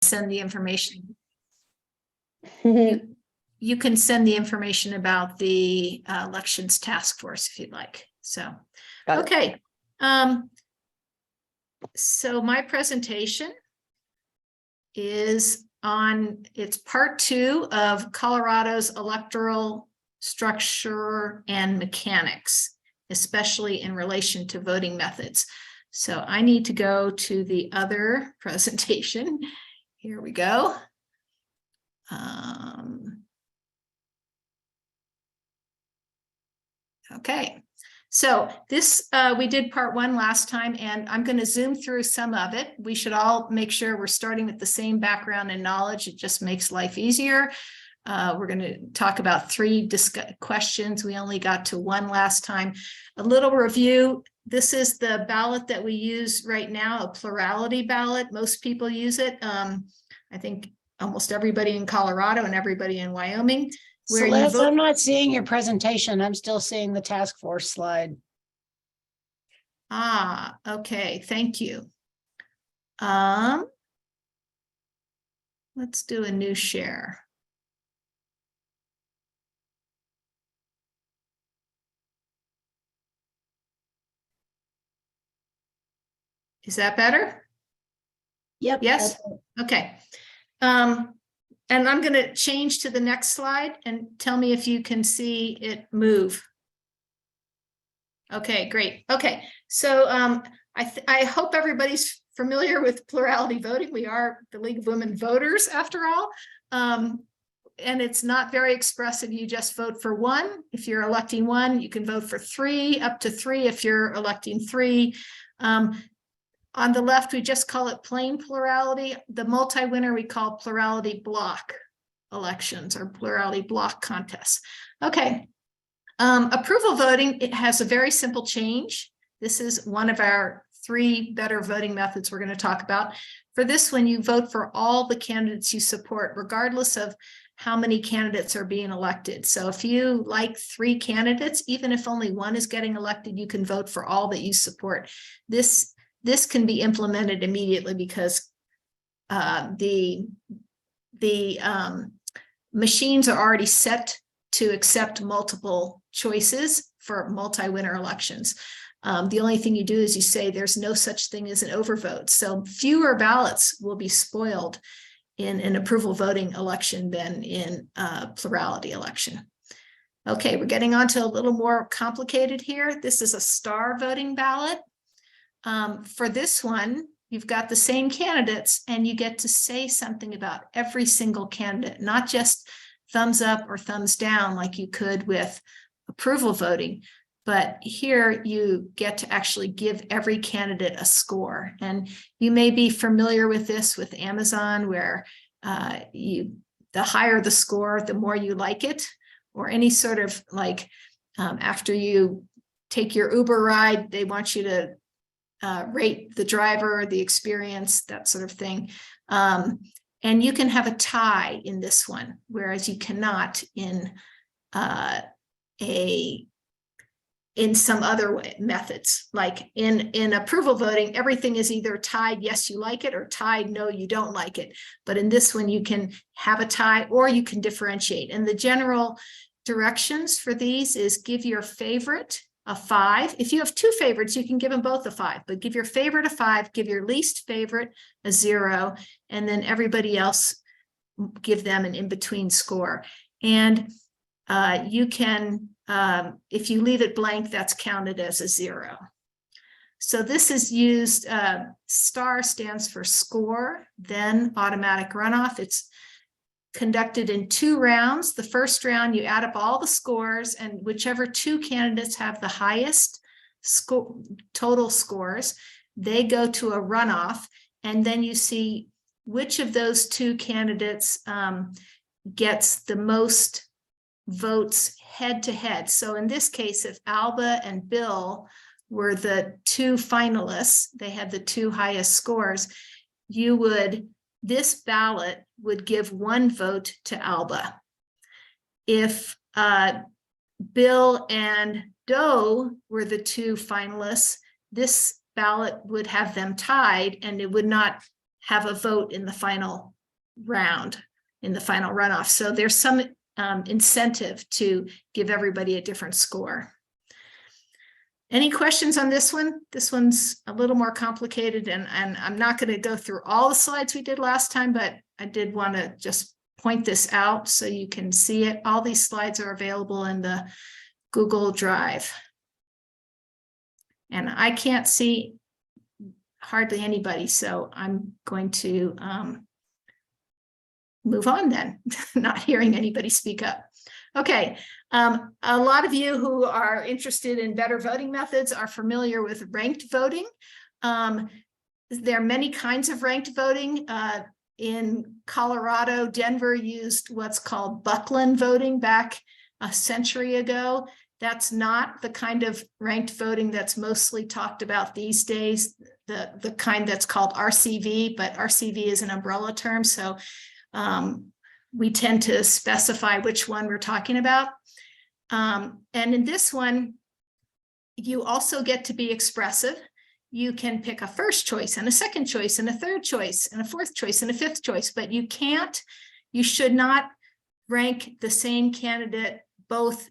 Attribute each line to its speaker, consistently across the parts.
Speaker 1: send the information. You can send the information about the elections task force if you'd like. So, okay. So my presentation is on, it's part 2 of Colorado's electoral structure and mechanics, especially in relation to voting methods. So I need to go to the other presentation. Here we go. Okay, so this, we did part 1 last time, and I'm going to zoom through some of it. We should all make sure we're starting with the same background and knowledge. It just makes life easier. We're going to talk about 3 questions. We only got to 1 last time. A little review. This is the ballot that we use right now, a plurality ballot. Most people use it. I think almost everybody in Colorado and everybody in Wyoming.
Speaker 2: Celeste, I'm not seeing your presentation. I'm still seeing the task force slide.
Speaker 1: Ah, okay. Thank you. Let's do a new share. Is that better?
Speaker 2: Yep.
Speaker 1: Yes. Okay. And I'm going to change to the next slide and tell me if you can see it move. Okay, great. Okay, so I hope everybody's familiar with plurality voting. We are the League of Women Voters, after all. And it's not very expressive. You just vote for 1. If you're electing 1, you can vote for 3, up to 3 if you're electing 3. On the left, we just call it plain plurality. The multi-winner we call plurality block elections or plurality block contests. Okay. Approval voting, it has a very simple change. This is one of our 3 better voting methods we're going to talk about. For this one, you vote for all the candidates you support, regardless of how many candidates are being elected. So if you like 3 candidates, even if only 1 is getting elected, you can vote for all that you support. This can be implemented immediately because the machines are already set to accept multiple choices for multi-winner elections. The only thing you do is you say there's no such thing as an overvote. So fewer ballots will be spoiled in an approval voting election than in a plurality election. Okay, we're getting on to a little more complicated here. This is a star voting ballot. For this one, you've got the same candidates and you get to say something about every single candidate, not just thumbs up or thumbs down like you could with approval voting, but here you get to actually give every candidate a score. And you may be familiar with this with Amazon, where the higher the score, the more you like it, or any sort of like after you take your Uber ride, they want you to rate the driver, the experience, that sort of thing. And you can have a tie in this one, whereas you cannot in some other methods. Like in approval voting, everything is either tied, yes, you like it, or tied, no, you don't like it. But in this one, you can have a tie or you can differentiate. And the general directions for these is give your favorite a 5. If you have 2 favorites, you can give them both a 5, but give your favorite a 5, give your least favorite a 0, and then everybody else give them an in-between score. And you can, if you leave it blank, that's counted as a 0. So this is used, STAR stands for score, then automatic runoff. It's conducted in 2 rounds. The first round, you add up all the scores, and whichever 2 candidates have the highest total scores, they go to a runoff, and then you see which of those 2 candidates gets the most votes head to head. So in this case, if Alba and Bill were the 2 finalists, they had the 2 highest scores, this ballot would give 1 vote to Alba. If Bill and Doe were the 2 finalists, this ballot would have them tied, and it would not have a vote in the final round, in the final runoff. So there's some incentive to give everybody a different score. Any questions on this one? This one's a little more complicated, and I'm not going to go through all the slides we did last time, but I did want to just point this out so you can see it. All these slides are available in the Google Drive. And I can't see hardly anybody, so I'm going to move on then, not hearing anybody speak up. Okay, a lot of you who are interested in better voting methods are familiar with ranked voting. There are many kinds of ranked voting. In Colorado, Denver used what's called Buckland voting back a century ago. That's not the kind of ranked voting that's mostly talked about these days, the kind that's called RCV, but RCV is an umbrella term, so we tend to specify which one we're talking about. And in this one, you also get to be expressive. You can pick a first choice and a second choice and a third choice and a fourth choice and a fifth choice, but you should not rank the same candidate both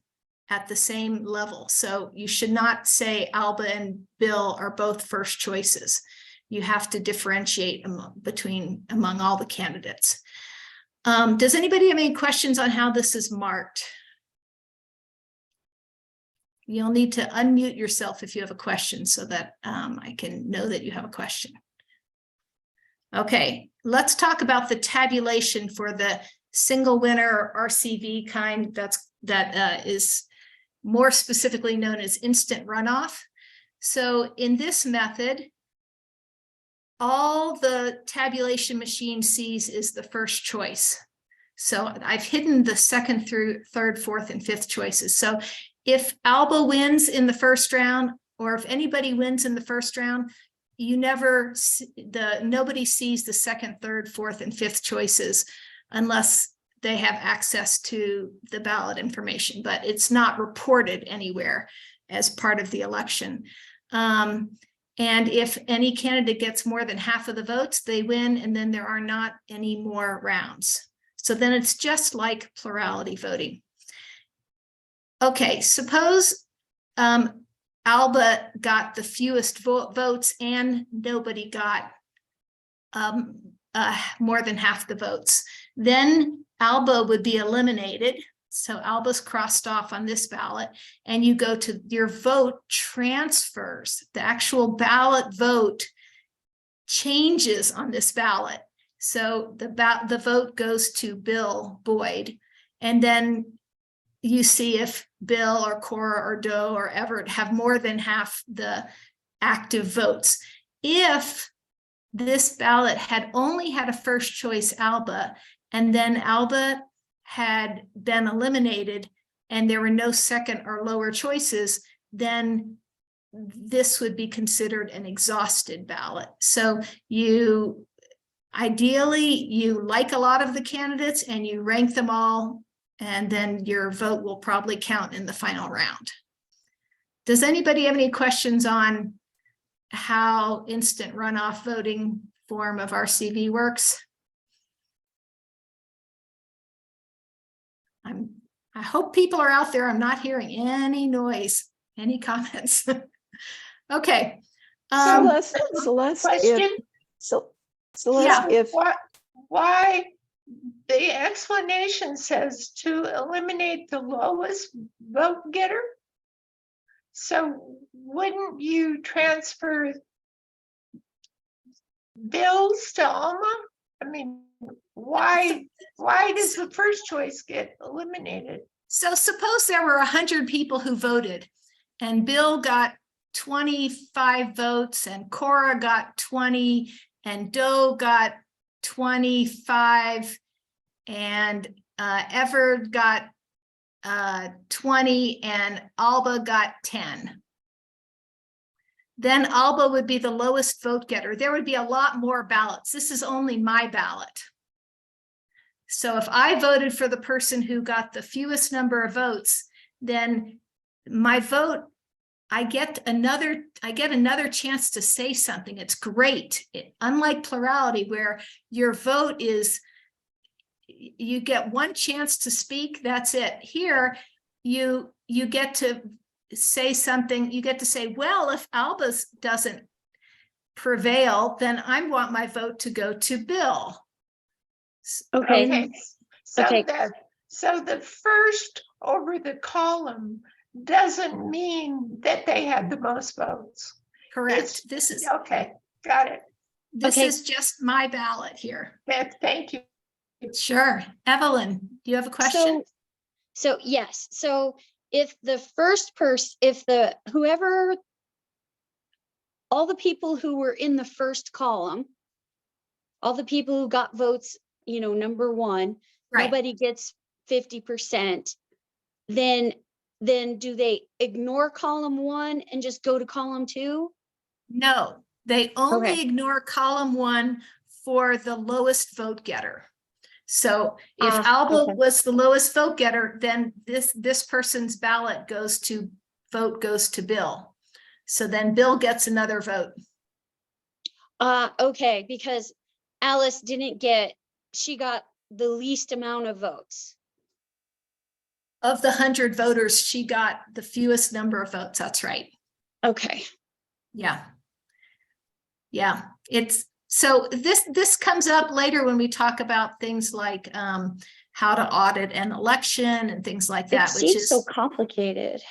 Speaker 1: at the same level. So you should not say Alba and Bill are both first choices. You have to differentiate among all the candidates. Does anybody have any questions on how this is marked? You'll need to unmute yourself if you have a question so that I can know that you have a question. Okay, let's talk about the tabulation for the single winner or RCV kind that is more specifically known as instant runoff. So in this method, all the tabulation machine sees is the first choice. So I've hidden the second through third, fourth, and fifth choices. So if Alba wins in the first round, or if anybody wins in the first round, nobody sees the second, third, fourth, and fifth choices unless they have access to the ballot information, but it's not reported anywhere as part of the election. And if any candidate gets more than half of the votes, they win, and then there are not any more rounds. So then it's just like plurality voting. Okay, suppose Alba got the fewest votes and nobody got more than half the votes. Then Alba would be eliminated. So Alba's crossed off on this ballot, and you go to your vote transfers. The actual ballot vote changes on this ballot. So the vote goes to Bill Boyd, and then you see if Bill or Cora or Doe or Everett have more than half the active votes. If this ballot had only had a first choice Alba, and then Alba had been eliminated and there were no second or lower choices, then this would be considered an exhausted ballot. So ideally you like a lot of the candidates and you rank them all, and then your vote will probably count in the final round. Does anybody have any questions on how instant runoff voting form of RCV works? I hope people are out there. I'm not hearing any noise, any comments. Okay.
Speaker 3: Celeste,
Speaker 4: Question?
Speaker 3: Celeste,
Speaker 4: Why the explanation says to eliminate the lowest vote getter? So wouldn't you transfer bills to Alma? I mean, why does the first choice get eliminated?
Speaker 1: So suppose there were 100 people who voted, and Bill got 25 votes, and Cora got 20, and Doe got 25, and Everett got 20, and Alba got 10. Then Alba would be the lowest vote getter. There would be a lot more ballots. This is only my ballot. So if I voted for the person who got the fewest number of votes, then my vote I get another chance to say something. It's great. Unlike plurality, where your vote is, you get one chance to speak, that's it. Here, you get to say something. You get to say, well, if Albus doesn't prevail, then I want my vote to go to Bill.
Speaker 2: Okay,
Speaker 4: Okay, so
Speaker 2: Okay.
Speaker 4: so the first over the column doesn't mean that they had the most votes.
Speaker 1: Correct. This is
Speaker 4: Okay, got it.
Speaker 2: Okay.
Speaker 1: just my ballot here.
Speaker 4: Thank you.
Speaker 1: Sure. Evelyn, do you have a question?
Speaker 5: So yes, so if the first person, whoever, all the people who were in the first column, all the people who got votes, number one,
Speaker 1: Right.
Speaker 5: nobody gets 50%, then do they ignore column one and just go to column two?
Speaker 1: No, they only
Speaker 5: Okay.
Speaker 1: ignore column one for the lowest vote getter. So if Alba
Speaker 5: Okay.
Speaker 1: was the lowest vote getter, then this person's ballot goes to Bill. So then Bill gets another vote.
Speaker 5: Okay, because Alice she got the least amount of votes.
Speaker 1: Of the 100 voters, she got the fewest number of votes. That's right.
Speaker 5: Okay.
Speaker 1: Yeah. Yeah. So this comes up later when we talk about things like how to audit an election and things like that,
Speaker 5: It
Speaker 1: which
Speaker 5: seems
Speaker 1: is
Speaker 5: so complicated.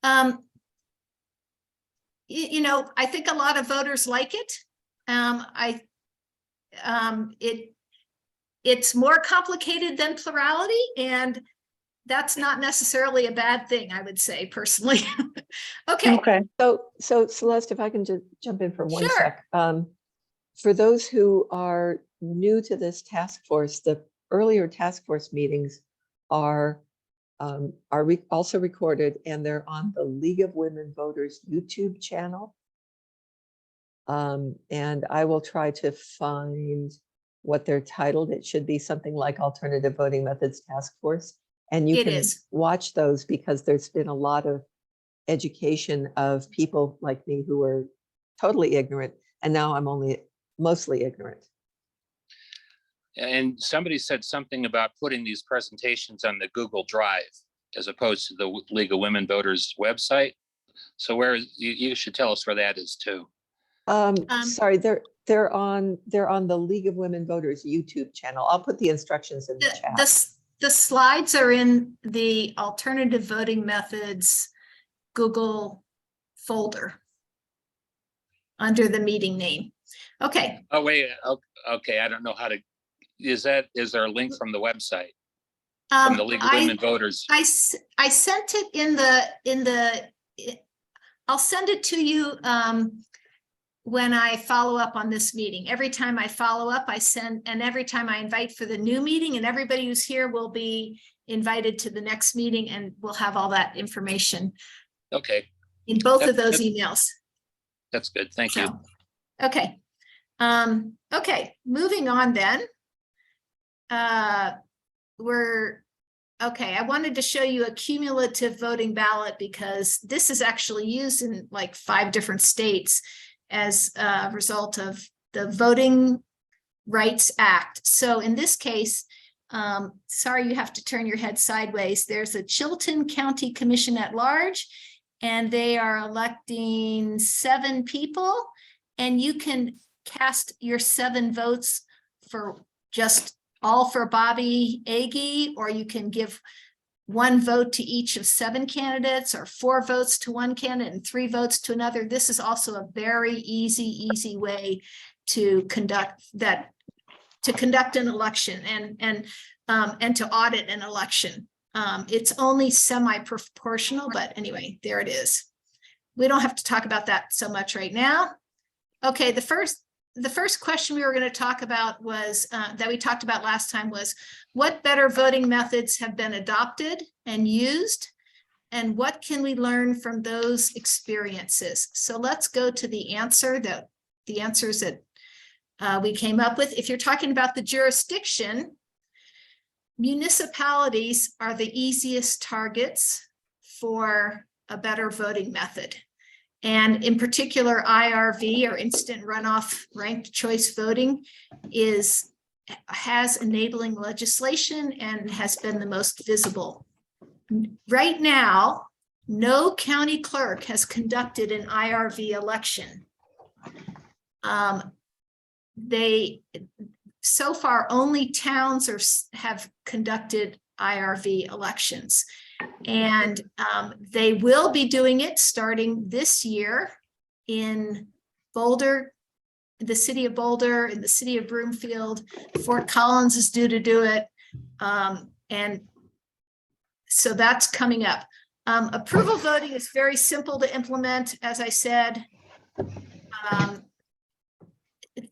Speaker 1: I think a lot of voters like it. It's more complicated than plurality, and that's not necessarily a bad thing, I would say personally. Okay.
Speaker 3: So Celeste, if I can just jump in for one
Speaker 1: Sure.
Speaker 3: sec. For those who are new to this task force, the earlier task force meetings are also recorded, and they're on the League of Women Voters YouTube channel. And I will try to find what they're titled. It should be something like Alternative Voting Methods Task Force. And you
Speaker 1: It
Speaker 3: can
Speaker 1: is.
Speaker 3: watch those because there's been a lot of education of people like me who are totally ignorant. And now I'm only mostly ignorant.
Speaker 6: And somebody said something about putting these presentations on the Google Drive as opposed to the League of Women Voters website. So you should tell us where that is too.
Speaker 3: Sorry, they're on the League of Women Voters YouTube channel. I'll put the instructions in the chat.
Speaker 1: The slides are in the Alternative Voting Methods Google folder under the meeting name. Okay.
Speaker 6: Oh, wait. Okay. I don't know how to, is there a link from the website? From the League of Women Voters?
Speaker 1: I sent it I'll send it to you when I follow up on this meeting. Every time I follow up, I send, and every time I invite for the new meeting, and everybody who's here will be invited to the next meeting, and we'll have all that information.
Speaker 6: Okay.
Speaker 1: In both of those emails.
Speaker 6: That's good. Thank you.
Speaker 1: Okay. Okay, moving on then. I wanted to show you a cumulative voting ballot because this is actually used in like 5 different states as a result of the Voting Rights Act. So in this case, sorry, you have to turn your head sideways. There's a Chilton County Commission at Large, and they are electing 7 people, and you can cast your 7 votes for just all for Bobby Agee, or you can give 1 vote to each of 7 candidates, or 4 votes to 1 candidate and 3 votes to another. This is also a very easy way to conduct an election and to audit an election. It's only semi-proportional, but anyway, there it is. We don't have to talk about that so much right now. Okay, the first question we were going to talk about was that we talked about last time was what better voting methods have been adopted and used, and what can we learn from those experiences? So let's go to the answers that we came up with. If you're talking about the jurisdiction, municipalities are the easiest targets for a better voting method. And in particular, IRV, or instant runoff ranked choice voting, has enabling legislation and has been the most visible. Right now, no county clerk has conducted an IRV election. So far, only towns have conducted IRV elections. And they will be doing it starting this year in Boulder, the city of Boulder, in the city of Broomfield. Fort Collins is due to do it. And so that's coming up. Approval voting is very simple to implement, as I said.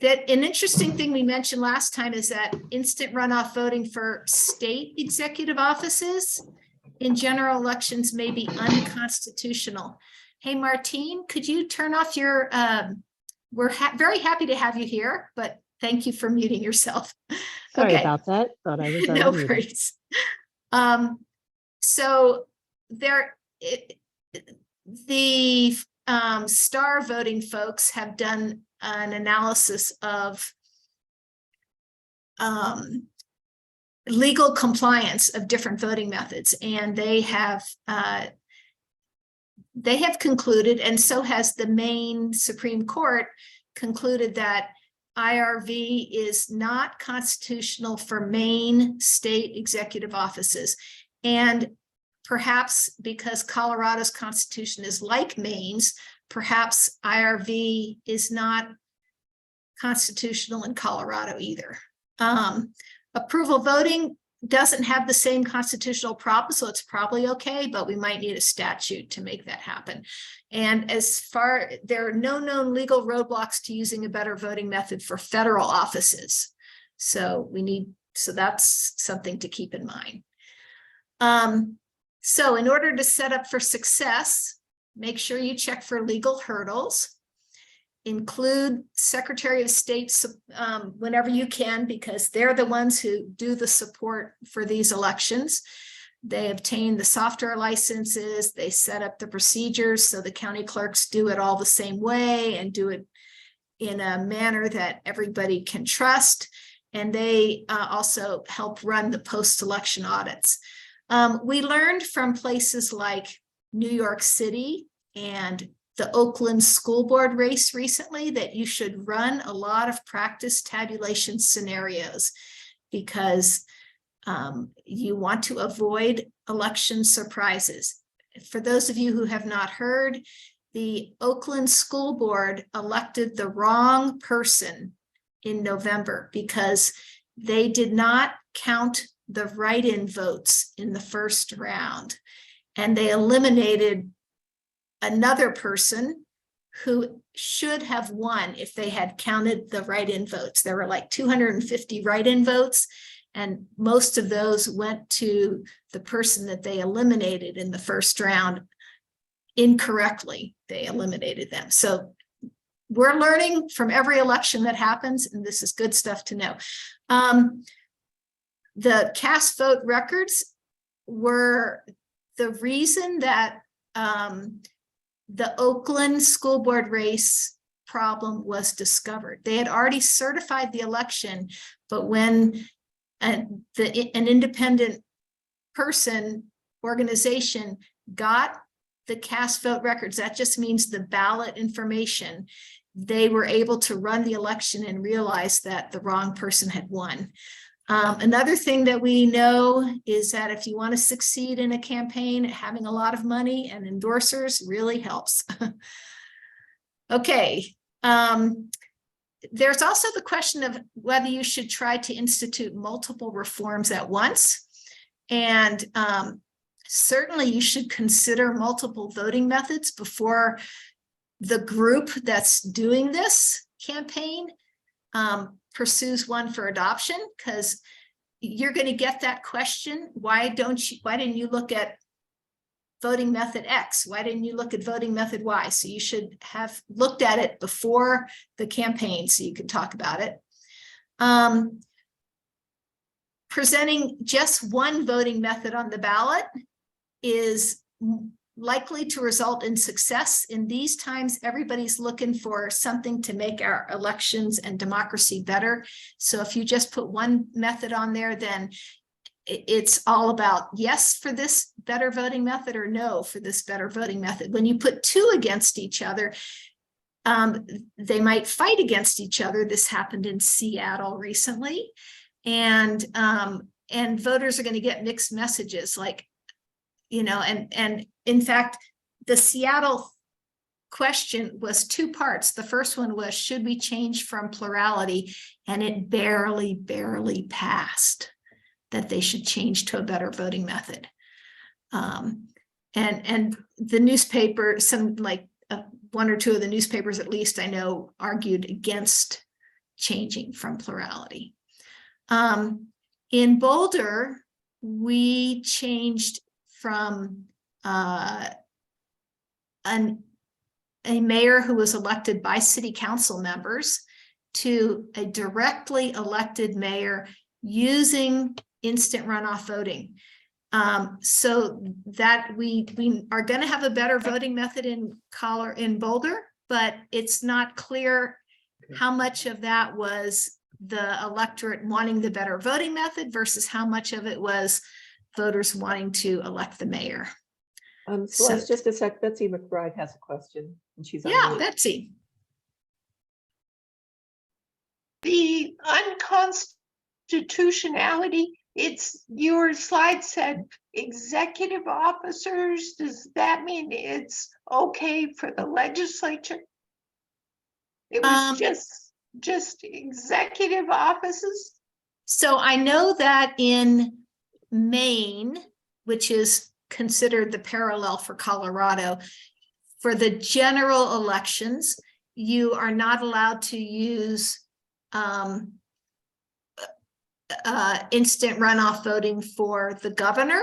Speaker 1: That an interesting thing we mentioned last time is that instant runoff voting for state executive offices in general elections may be unconstitutional. Hey, Martine, could you turn off your, we're very happy to have you here, but thank you for muting yourself.
Speaker 7: Sorry
Speaker 1: Okay.
Speaker 7: about that. Thought I was
Speaker 1: No
Speaker 7: unmuted.
Speaker 1: worries. So the star voting folks have done an analysis of legal compliance of different voting methods, and they have concluded, and so has the Maine Supreme Court concluded, that IRV is not constitutional for Maine state executive offices. And perhaps because Colorado's constitution is like Maine's, perhaps IRV is not constitutional in Colorado either. Approval voting doesn't have the same constitutional problem, so it's probably okay, but we might need a statute to make that happen. And there are no known legal roadblocks to using a better voting method for federal offices. So that's something to keep in mind. So in order to set up for success, make sure you check for legal hurdles. Include Secretary of State whenever you can, because they're the ones who do the support for these elections. They obtain the software licenses, they set up the procedures so the county clerks do it all the same way and do it in a manner that everybody can trust. And they also help run the post-election audits. We learned from places like New York City and the Oakland school board race recently that you should run a lot of practice tabulation scenarios, because you want to avoid election surprises. For those of you who have not heard, the Oakland school board elected the wrong person in November because they did not count the write-in votes in the first round, and they eliminated another person who should have won if they had counted the write-in votes. There were like 250 write-in votes, and most of those went to the person that they eliminated in the first round incorrectly. They eliminated them. So we're learning from every election that happens, and this is good stuff to know. The cast vote records were the reason that the Oakland school board race problem was discovered. They had already certified the election, but when an independent organization got the cast vote records, that just means the ballot information, they were able to run the election and realize that the wrong person had won. Another thing that we know is that if you want to succeed in a campaign, having a lot of money and endorsers really helps. Okay. There's also the question of whether you should try to institute multiple reforms at once. And certainly you should consider multiple voting methods before the group that's doing this campaign pursues one for adoption, because you're going to get that question. Why didn't you look at voting method X? Why didn't you look at voting method Y? So you should have looked at it before the campaign so you could talk about it. Presenting just one voting method on the ballot is likely to result in success. In these times, everybody's looking for something to make our elections and democracy better. So if you just put one method on there, then it's all about yes for this better voting method or no for this better voting method. When you put two against each other, they might fight against each other. This happened in Seattle recently, and voters are going to get mixed messages, like, you know, and in fact, the Seattle question was two parts. The first one was, should we change from plurality? And it barely passed that they should change to a better voting method. And the newspaper, some like one or two of the newspapers, at least I know, argued against changing from plurality. In Boulder, we changed from a mayor who was elected by city council members to a directly elected mayor using instant runoff voting. So that we are going to have a better voting method in Boulder, but it's not clear how much of that was the electorate wanting the better voting method versus how much of it was voters wanting to elect the mayor.
Speaker 3: Celeste, just a sec. Betsy McBride has a question, and she's on
Speaker 1: Yeah,
Speaker 3: mute.
Speaker 1: Betsy.
Speaker 4: The unconstitutionality, your slide said executive officers. Does that mean it's okay for the legislature? It was just executive offices?
Speaker 1: So I know that in Maine, which is considered the parallel for Colorado, for the general elections, you are not allowed to use instant runoff voting for the governor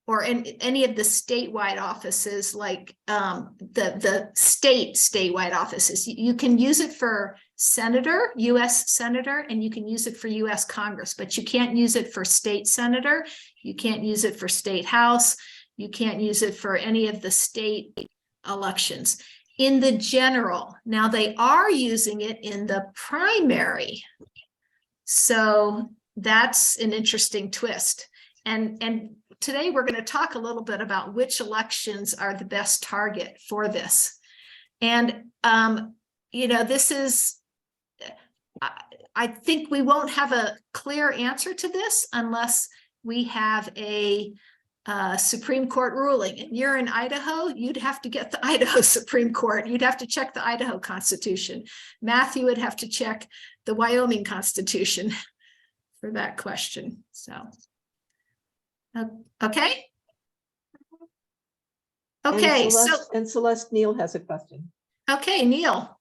Speaker 1: or in any of the statewide offices, like the statewide offices. You can use it for senator, U.S. senator, and you can use it for U.S. Congress, but you can't use it for state senator. You can't use it for state house. You can't use it for any of the state elections. In the general, now they are using it in the primary. So that's an interesting twist. And today we're going to talk a little bit about which elections are the best target for this. And, you know, this is, I think we won't have a clear answer to this unless we have a Supreme Court ruling. And you're in Idaho, you'd have to get the Idaho Supreme Court. You'd have to check the Idaho Constitution. Matthew would have to check the Wyoming Constitution for that question. So, okay. Okay,
Speaker 3: And Celeste, Neil has a question.
Speaker 1: Okay, Neil.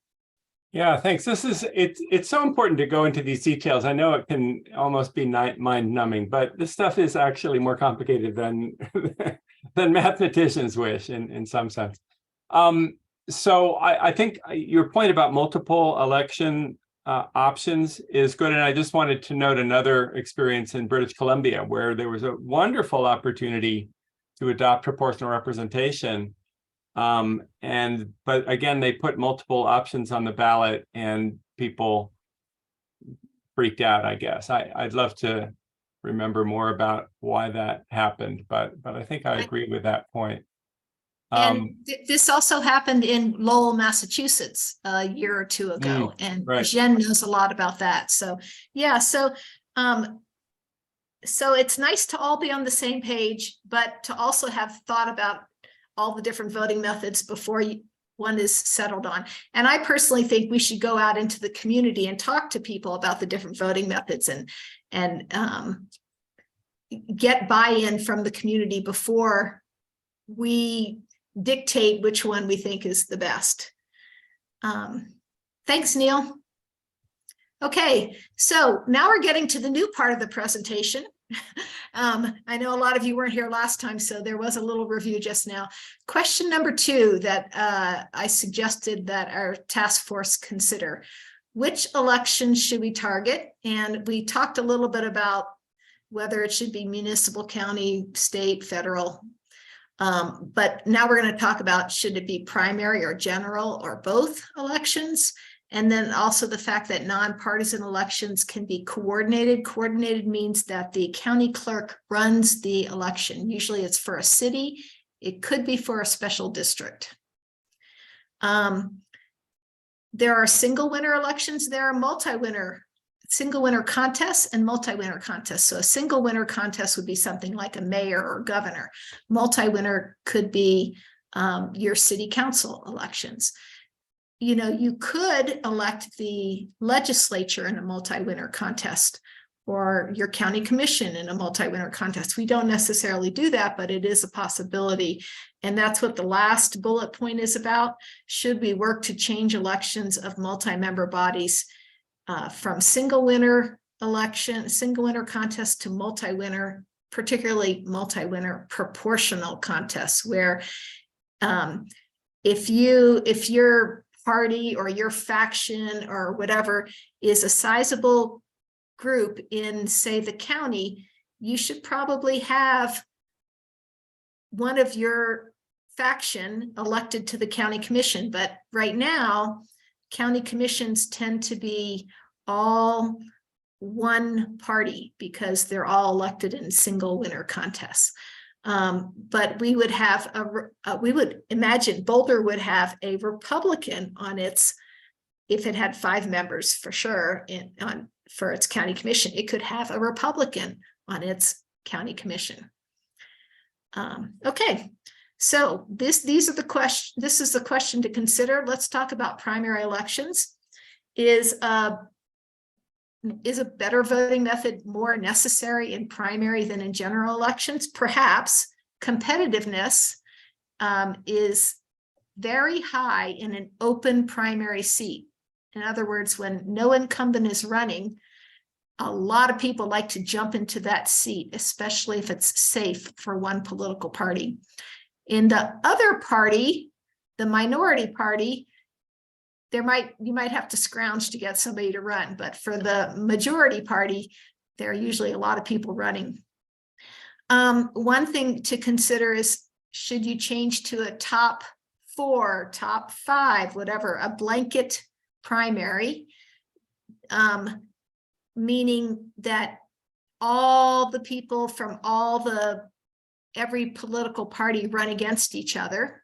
Speaker 7: Yeah, thanks. It's so important to go into these details. I know it can almost be mind numbing, but this stuff is actually more complicated than than mathematicians wish in some sense. So I think your point about multiple election options is good. And I just wanted to note another experience in British Columbia where there was a wonderful opportunity to adopt proportional representation. But again, they put multiple options on the ballot and people freaked out, I guess. I'd love to remember more about why that happened, but I think I agree with that point.
Speaker 1: And this also happened in Lowell, Massachusetts a year or two ago, and
Speaker 7: right.
Speaker 1: Jen knows a lot about that. So yeah, so it's nice to all be on the same page, but to also have thought about all the different voting methods before one is settled on. And I personally think we should go out into the community and talk to people about the different voting methods and get buy-in from the community before we dictate which one we think is the best. Thanks, Neil. Okay, so now we're getting to the new part of the presentation. I know a lot of you weren't here last time, so there was a little review just now. Question number 2 that I suggested that our task force consider. Which elections should we target? And we talked a little bit about whether it should be municipal, county, state, federal. But now we're going to talk about, should it be primary or general or both elections? And then also the fact that nonpartisan elections can be coordinated. Coordinated means that the county clerk runs the election. Usually it's for a city. It could be for a special district. There are single winner elections. There are multi-winner, single winner contests and multi-winner contests. So a single winner contest would be something like a mayor or governor. Multi-winner could be your city council elections. You know, you could elect the legislature in a multi-winner contest or your county commission in a multi-winner contest. We don't necessarily do that, but it is a possibility. And that's what the last bullet point is about. Should we work to change elections of multi-member bodies from single winner contest to multi-winner, particularly multi-winner proportional contests, where if your party or your faction or whatever is a sizable group in, say, the county, you should probably have one of your faction elected to the county commission. But right now, county commissions tend to be all one party because they're all elected in single winner contests. But we would have we would imagine Boulder would have a Republican on its, if it had 5 members for sure for its county commission, it could have a Republican on its county commission. Okay, so this is the question to consider. Let's talk about primary elections. Is a better voting method more necessary in primary than in general elections? Perhaps. Competitiveness is very high in an open primary seat. In other words, when no incumbent is running, a lot of people like to jump into that seat, especially if it's safe for one political party. In the other party, the minority party, you might have to scrounge to get somebody to run, but for the majority party, there are usually a lot of people running. One thing to consider is, should you change to a top 4, top 5, whatever, a blanket primary, meaning that all the people from every political party run against each other.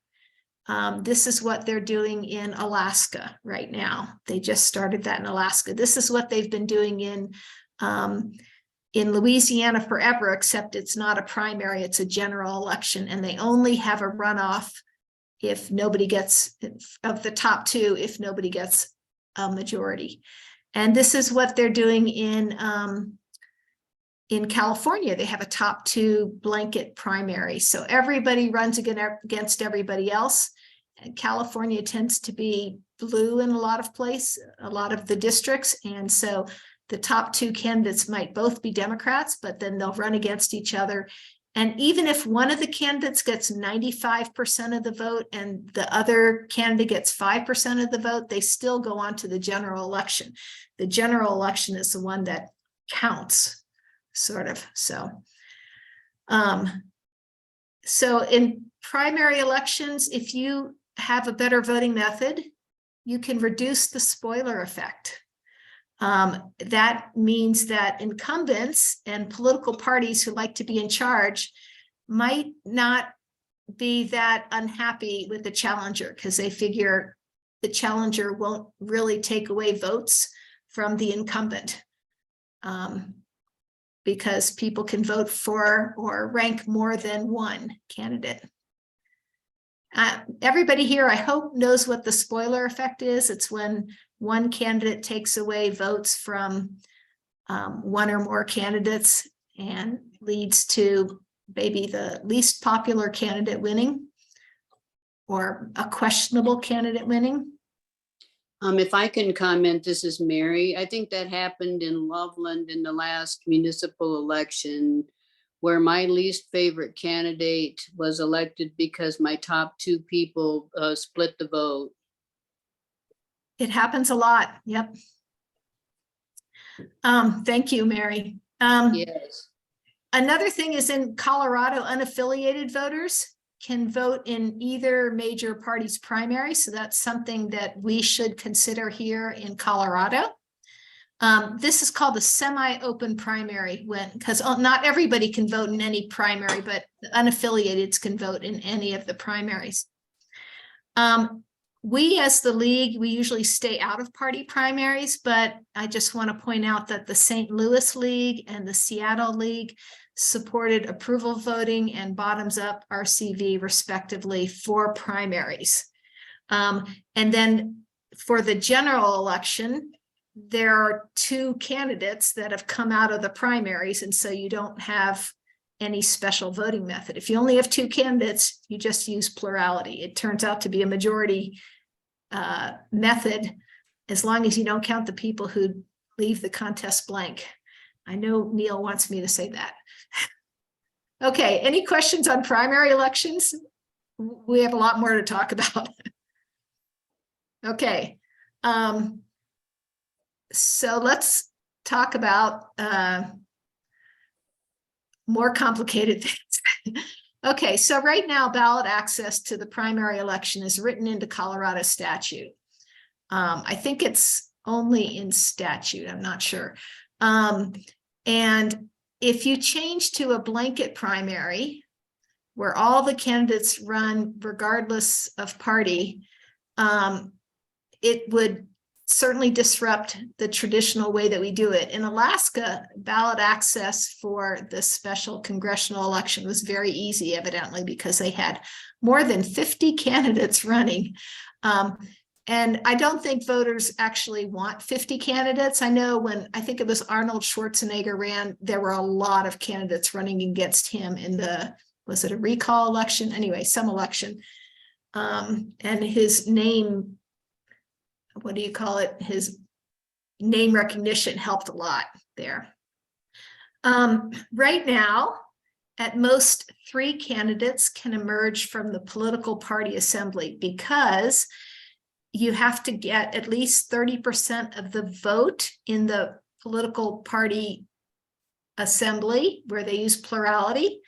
Speaker 1: This is what they're doing in Alaska right now. They just started that in Alaska. This is what they've been doing in Louisiana forever, except it's not a primary, it's a general election, and they only have a runoff if nobody gets, of the top 2, if nobody gets a majority. And this is what they're doing in California. They have a top 2 blanket primary. So everybody runs against everybody else. And California tends to be blue in a lot of the districts. And so the top 2 candidates might both be Democrats, but then they'll run against each other. And even if one of the candidates gets 95% of the vote and the other candidate gets 5% of the vote, they still go on to the general election. The general election is the one that counts, sort of. So in primary elections, if you have a better voting method, you can reduce the spoiler effect. That means that incumbents and political parties who like to be in charge might not be that unhappy with the challenger because they figure the challenger won't really take away votes from the incumbent, because people can vote for or rank more than one candidate. Everybody here, I hope, knows what the spoiler effect is. It's when one candidate takes away votes from one or more candidates and leads to maybe the least popular candidate winning or a questionable candidate winning.
Speaker 8: If I can comment, this is Mary. I think that happened in Loveland in the last municipal election, where my least favorite candidate was elected because my top 2 people split the vote.
Speaker 1: It happens a lot. Yep. Thank you, Mary.
Speaker 8: Yes.
Speaker 1: Another thing is in Colorado, unaffiliated voters. can vote in either major party's primary, so that's something that we should consider here in Colorado. This is called a semi-open primary because not everybody can vote in any primary, but the unaffiliateds can vote in any of the primaries. We as the league, we usually stay out of party primaries, but I just want to point out that the St. Louis League and the Seattle League supported approval voting and bottoms up RCV respectively for primaries. And then for the general election, there are 2 candidates that have come out of the primaries, and so you don't have any special voting method. If you only have 2 candidates, you just use plurality. It turns out to be a majority method, as long as you don't count the people who leave the contest blank. I know Neil wants me to say that. Okay, any questions on primary elections? We have a lot more to talk about. Okay. So let's talk about more complicated things. Okay, so right now ballot access to the primary election is written into Colorado statute. I think it's only in statute, I'm not sure. And if you change to a blanket primary where all the candidates run regardless of party, it would certainly disrupt the traditional way that we do it. In Alaska, ballot access for the special congressional election was very easy, evidently, because they had more than 50 candidates running. And I don't think voters actually want 50 candidates. I know when, I think it was Arnold Schwarzenegger ran, there were a lot of candidates running against him in the, was it a recall election? Anyway, some election. And his name, what do you call it? His name recognition helped a lot there. Right now, at most 3 candidates can emerge from the political party assembly because you have to get at least 30% of the vote in the political party assembly where they use plurality.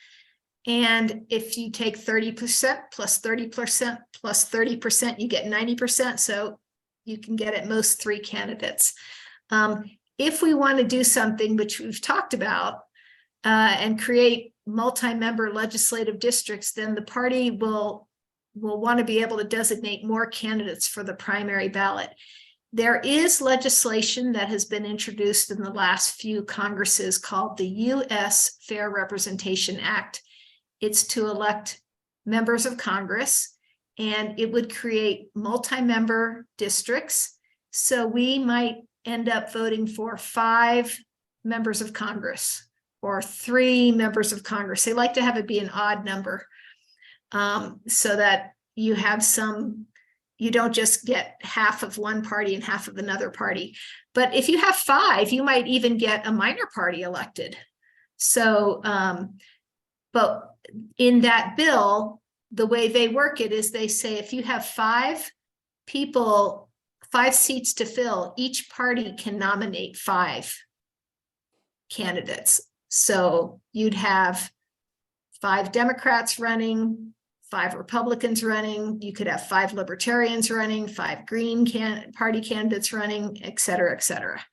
Speaker 1: And if you take 30% plus 30% plus 30%, you get 90%. So you can get at most 3 candidates. If we want to do something which we've talked about and create multi-member legislative districts, then the party will want to be able to designate more candidates for the primary ballot. There is legislation that has been introduced in the last few Congresses called the U.S. Fair Representation Act. It's to elect members of Congress, and it would create multi-member districts. So we might end up voting for 5 members of Congress or 3 members of Congress. They like to have it be an odd number so that you have some, you don't just get half of one party and half of another party. But if you have 5, you might even get a minor party elected. So, but in that bill, the way they work it is they say if you have 5 people, 5 seats to fill, each party can nominate 5 candidates. So you'd have 5 Democrats running, 5 Republicans running, you could have 5 Libertarians running, 5 Green Party candidates running, et cetera, et cetera.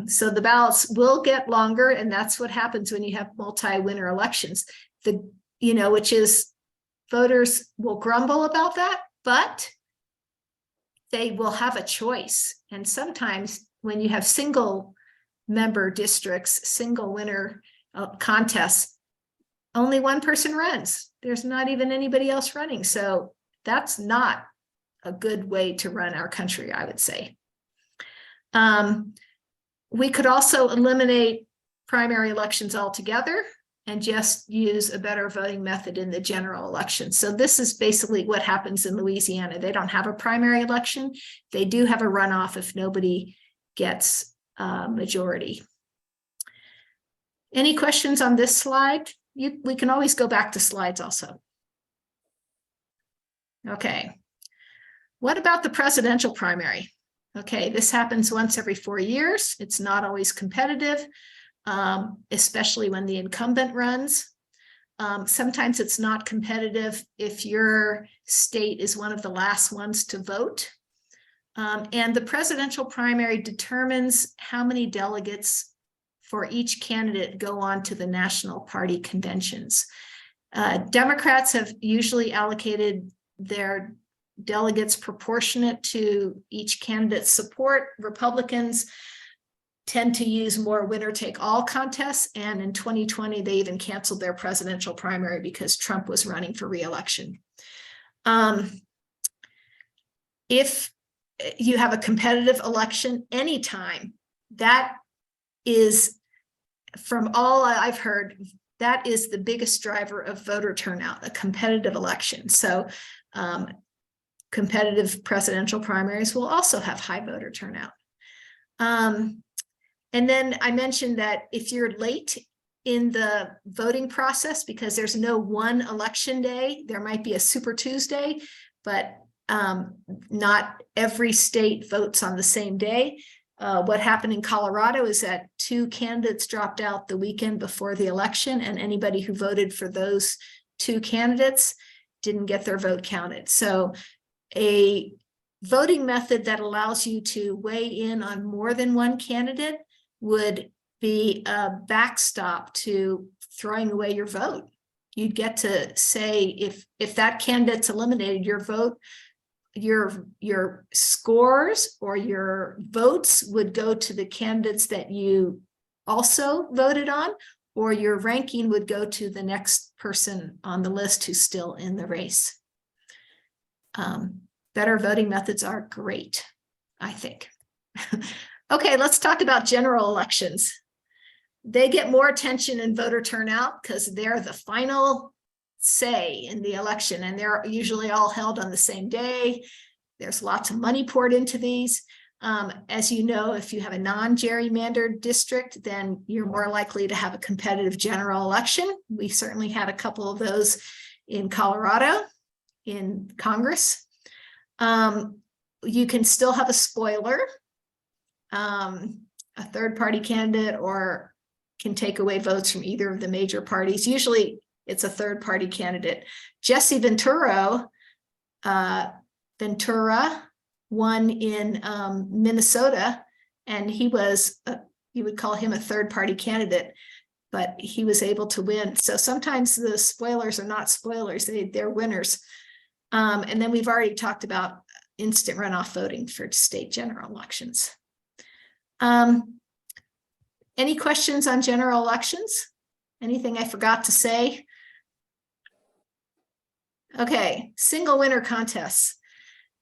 Speaker 1: So the ballots will get longer, and that's what happens when you have multi-winner elections. Which is voters will grumble about that, but they will have a choice. And sometimes when you have single member districts, single winner contests, only one person runs. There's not even anybody else running. So that's not a good way to run our country, I would say. We could also eliminate primary elections altogether and just use a better voting method in the general election. So this is basically what happens in Louisiana. They don't have a primary election. They do have a runoff if nobody gets a majority. Any questions on this slide? We can always go back to slides also. Okay. What about the presidential primary? Okay, this happens once every 4 years. It's not always competitive, especially when the incumbent runs. Sometimes it's not competitive if your state is one of the last ones to vote. And the presidential primary determines how many delegates for each candidate go on to the national party conventions. Democrats have usually allocated their delegates proportionate to each candidate's support. Republicans tend to use more winner-take-all contests, and in 2020, they even canceled their presidential primary because Trump was running for re-election. If you have a competitive election anytime, that is, from all I've heard, that is the biggest driver of voter turnout, a competitive election. So competitive presidential primaries will also have high voter turnout. And then I mentioned that if you're late in the voting process, because there's no one election day, there might be a Super Tuesday, but not every state votes on the same day. What happened in Colorado is that 2 candidates dropped out the weekend before the election, and anybody who voted for those 2 candidates didn't get their vote counted. So a voting method that allows you to weigh in on more than one candidate would be a backstop to throwing away your vote. You'd get to say, if that candidate's eliminated, your vote, your scores or your votes would go to the candidates that you also voted on, or your ranking would go to the next person on the list who's still in the race. Better voting methods are great, I think. Okay, let's talk about general elections. They get more attention in voter turnout because they're the final say in the election, and they're usually all held on the same day. There's lots of money poured into these. As you know, if you have a non-gerrymandered district, then you're more likely to have a competitive general election. We certainly had a couple of those in Colorado in Congress. You can still have a spoiler, a third-party candidate, or can take away votes from either of the major parties. Usually it's a third-party candidate. Jesse Ventura won in Minnesota, and he was, you would call him a third-party candidate, but he was able to win. So sometimes the spoilers are not spoilers, they're winners. And then we've already talked about instant runoff voting for state general elections. Any questions on general elections? Anything I forgot to say? Okay, single winner contests.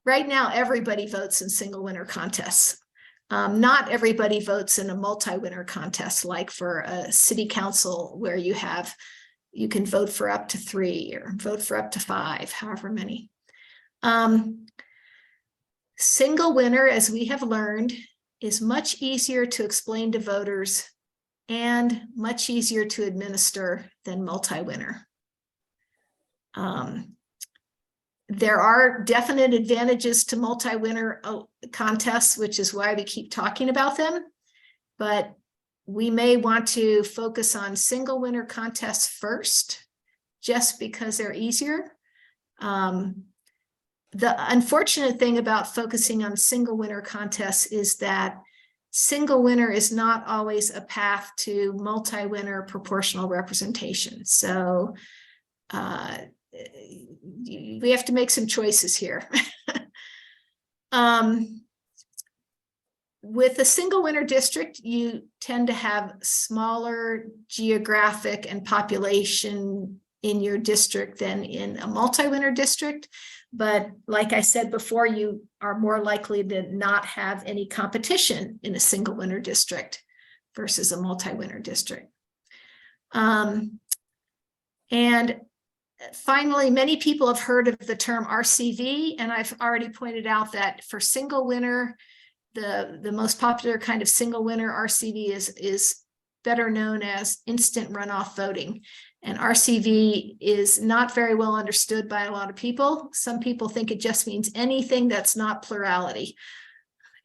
Speaker 1: Right now, everybody votes in single winner contests. Not everybody votes in a multi-winner contest, like for a city council where you can vote for up to 3 or vote for up to 5, however many. Single winner, as we have learned, is much easier to explain to voters and much easier to administer than multi-winner. There are definite advantages to multi-winner contests, which is why we keep talking about them, but we may want to focus on single winner contests first, just because they're easier. The unfortunate thing about focusing on single winner contests is that single winner is not always a path to multi-winner proportional representation. So we have to make some choices here. With a single winner district, you tend to have smaller geographic and population in your district than in a multi-winner district. But like I said before, you are more likely to not have any competition in a single winner district versus a multi-winner district. And finally, many people have heard of the term RCV, and I've already pointed out that for single winner, the most popular kind of single winner RCV is better known as instant runoff voting. And RCV is not very well understood by a lot of people. Some people think it just means anything that's not plurality.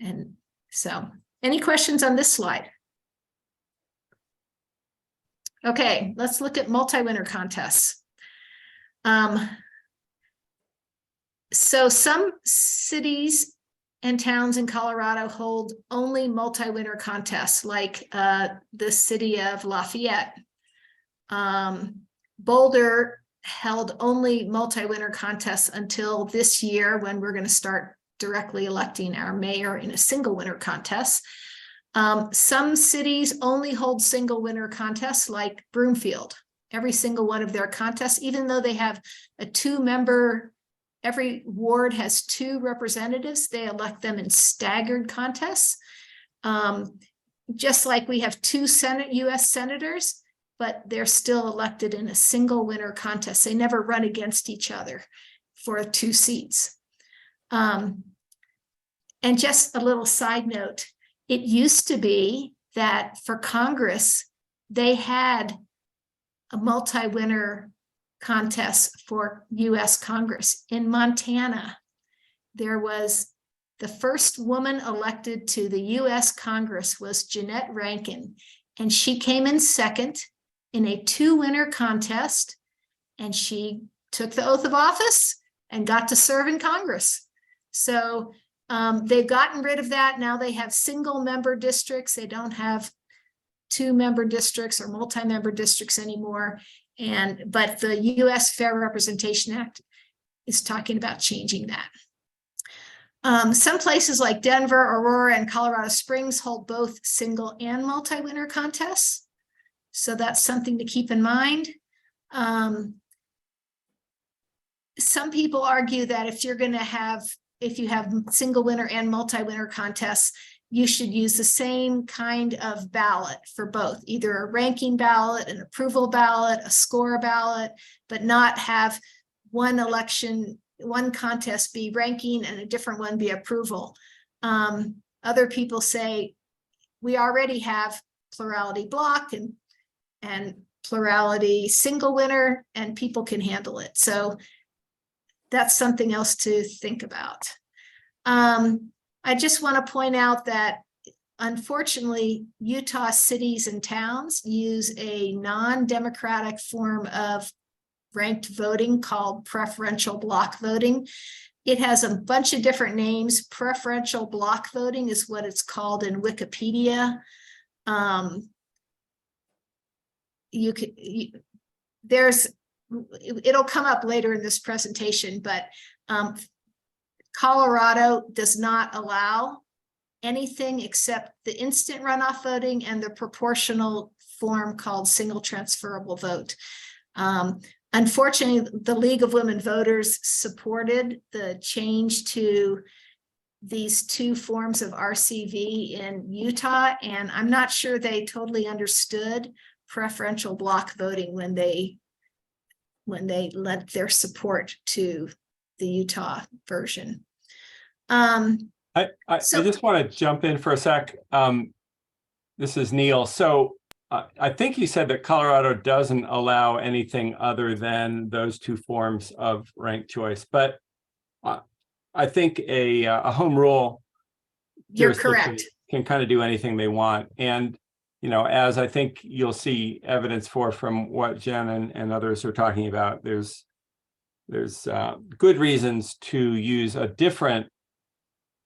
Speaker 1: And so, any questions on this slide? Okay, let's look at multi-winner contests. So some cities and towns in Colorado hold only multi-winner contests, like the city of Lafayette. Boulder held only multi-winner contests until this year, when we're going to start directly electing our mayor in a single winner contest. Some cities only hold single winner contests, like Broomfield. Every single one of their contests, even though they have a 2-member, every ward has 2 representatives, they elect them in staggered contests. Just like we have 2 US senators, but they're still elected in a single winner contest. They never run against each other for 2 seats. And just a little side note, it used to be that for Congress, they had a multi-winner contest for US Congress. In Montana, there was the first woman elected to the US Congress was Jeanette Rankin, and she came in second in a 2-winner contest, and she took the oath of office and got to serve in Congress. So they've gotten rid of that. Now they have single member districts. They don't have 2-member districts or multi-member districts anymore. But the US Fair Representation Act is talking about changing that. Some places like Denver, Aurora, and Colorado Springs hold both single and multi-winner contests. So that's something to keep in mind. Some people argue that if you have single winner and multi-winner contests, you should use the same kind of ballot for both, either a ranking ballot, an approval ballot, a score ballot, but not have one contest be ranking and a different one be approval. Other people say we already have plurality block and plurality single winner, and people can handle it. So that's something else to think about. I just want to point out that, unfortunately, Utah cities and towns use a non-democratic form of ranked voting called preferential block voting. It has a bunch of different names. Preferential block voting is what it's called in Wikipedia. It'll come up later in this presentation, but Colorado does not allow anything except the instant runoff voting and the proportional form called single transferable vote. Unfortunately, the League of Women Voters supported the change to these 2 forms of RCV in Utah, and I'm not sure they totally understood preferential block voting when they lent their support to the Utah version.
Speaker 7: I just want to jump in for a sec. This is Neil. So I think you said that Colorado doesn't allow anything other than those 2 forms of ranked choice, but I think a home rule
Speaker 1: You're correct.
Speaker 7: can kind of do anything they want. And, you know, as I think you'll see evidence from what Jen and others are talking about, there's good reasons to use a different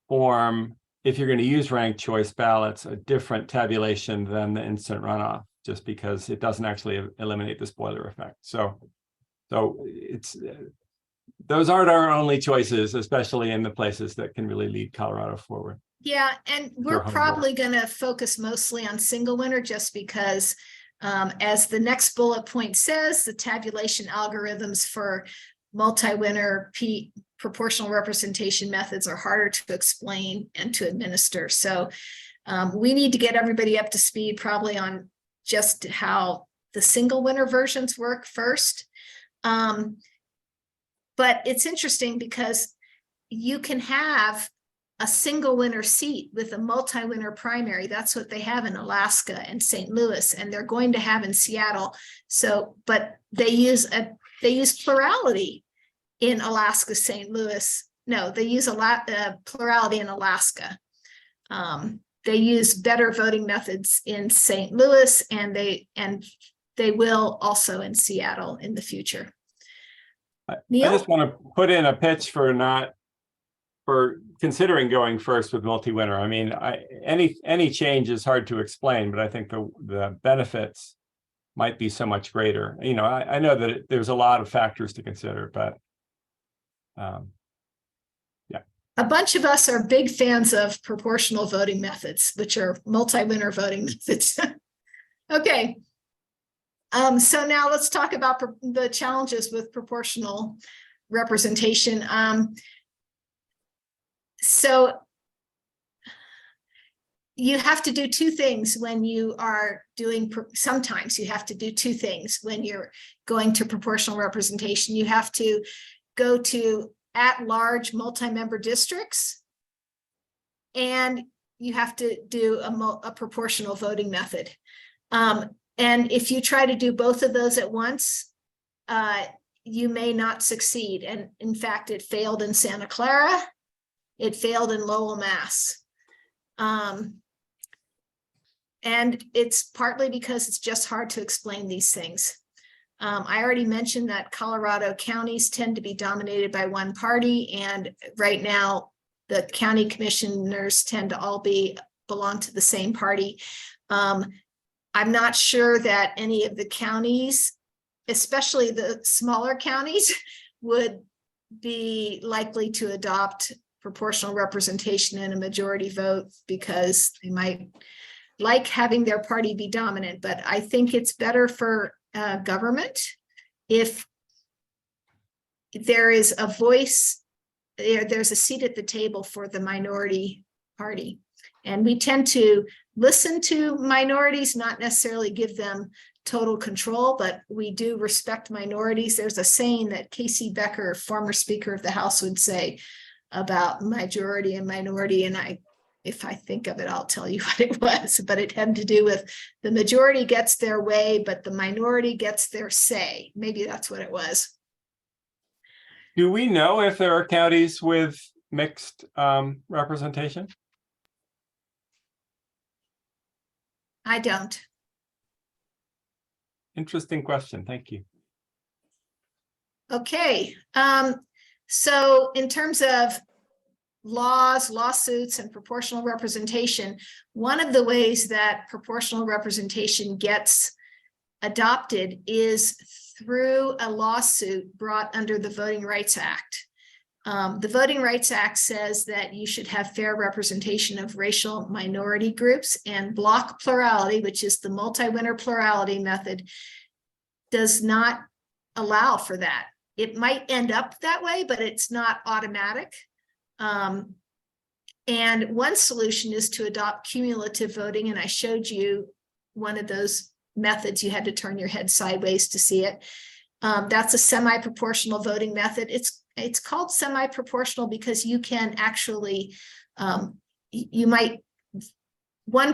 Speaker 7: form if you're going to use ranked choice ballots, a different tabulation than the instant runoff, just because it doesn't actually eliminate the spoiler effect. So it's those aren't our only choices, especially in the places that can really lead Colorado forward.
Speaker 1: Yeah, and we're probably going to focus mostly on single winner, just because as the next bullet point says, the tabulation algorithms for multi-winner proportional representation methods are harder to explain and to administer. So we need to get everybody up to speed probably on just how the single winner versions work first. But it's interesting because you can have a single winner seat with a multi-winner primary. That's what they have in Alaska and St. Louis, and they're going to have in Seattle. So, but they use plurality in Alaska, St. Louis. No, they use plurality in Alaska. They use better voting methods in St. Louis, and they will also in Seattle in the future.
Speaker 7: I
Speaker 1: Neil?
Speaker 7: just want to put in a pitch for considering going first with MultiWinner. I mean, any change is hard to explain, but I think the benefits might be so much greater. You know, I know that there's a lot of factors to consider, but yeah.
Speaker 1: A bunch of us are big fans of proportional voting methods, which are MultiWinner voting methods. Okay. So now let's talk about the challenges with proportional representation. So you have to do two things when you are doing, sometimes you have to do two things when you're going to proportional representation. You have to go to at-large multi-member districts, and you have to do a proportional voting method. And if you try to do both of those at once, you may not succeed. And in fact, it failed in Santa Clara. It failed in Lowell, Mass. And it's partly because it's just hard to explain these things. I already mentioned that Colorado counties tend to be dominated by one party, and right now the county commissioners tend to all belong to the same party. I'm not sure that any of the counties, especially the smaller counties, would be likely to adopt proportional representation in a majority vote because they might like having their party be dominant. But I think it's better for government if there is a voice, there's a seat at the table for the minority party. And we tend to listen to minorities, not necessarily give them total control, but we do respect minorities. There's a saying that Casey Becker, former Speaker of the House, would say about majority and minority, and if I think of it, I'll tell you what it was, but it had to do with the majority gets their way, but the minority gets their say. Maybe that's what it was.
Speaker 7: Do we know if there are counties with mixed representation?
Speaker 1: I don't.
Speaker 7: Interesting question. Thank you.
Speaker 1: Okay. So in terms of laws, lawsuits, and proportional representation, one of the ways that proportional representation gets adopted is through a lawsuit brought under the Voting Rights Act. The Voting Rights Act says that you should have fair representation of racial minority groups, and block plurality, which is the MultiWinner plurality method, does not allow for that. It might end up that way, but it's not automatic. And one solution is to adopt cumulative voting, and I showed you one of those methods. You had to turn your head sideways to see it. That's a semi-proportional voting method. It's called semi-proportional because you can actually, one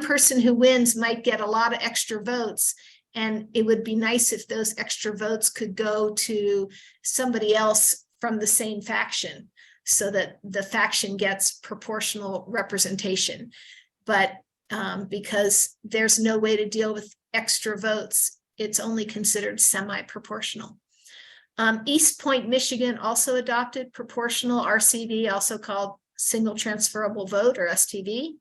Speaker 1: person who wins might get a lot of extra votes, and it would be nice if those extra votes could go to somebody else from the same faction, so that the faction gets proportional representation. But because there's no way to deal with extra votes, it's only considered semi-proportional. East Point, Michigan also adopted proportional RCV, also called single transferable vote, or STV,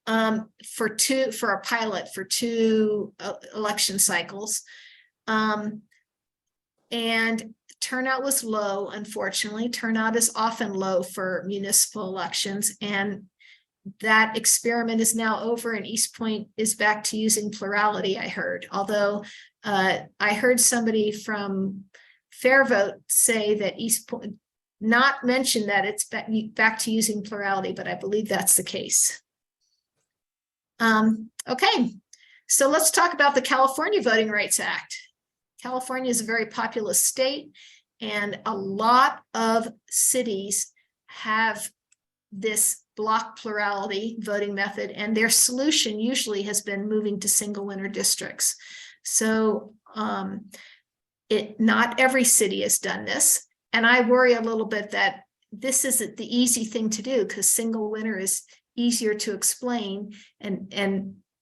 Speaker 1: for a pilot for 2 election cycles. And turnout was low, unfortunately. Turnout is often low for municipal elections, and that experiment is now over, and East Point is back to using plurality, I heard. Although I heard somebody from Fair Vote say that East Point, not mention that it's back to using plurality, but I believe that's the case. Okay, so let's talk about the California Voting Rights Act. California is a very populous state, and a lot of cities have this block plurality voting method, and their solution usually has been moving to single winner districts. So not every city has done this, and I worry a little bit that this isn't the easy thing to do, because single winner is easier to explain,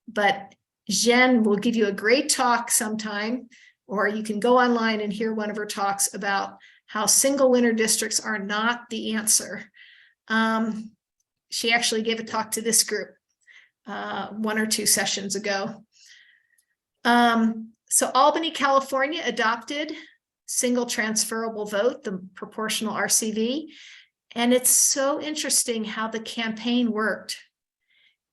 Speaker 1: but Jen will give you a great talk sometime, or you can go online and hear one of her talks about how single winner districts are not the answer. She actually gave a talk to this group 1 or 2 sessions ago. So Albany, California adopted single transferable vote, the proportional RCV. And it's so interesting how the campaign worked.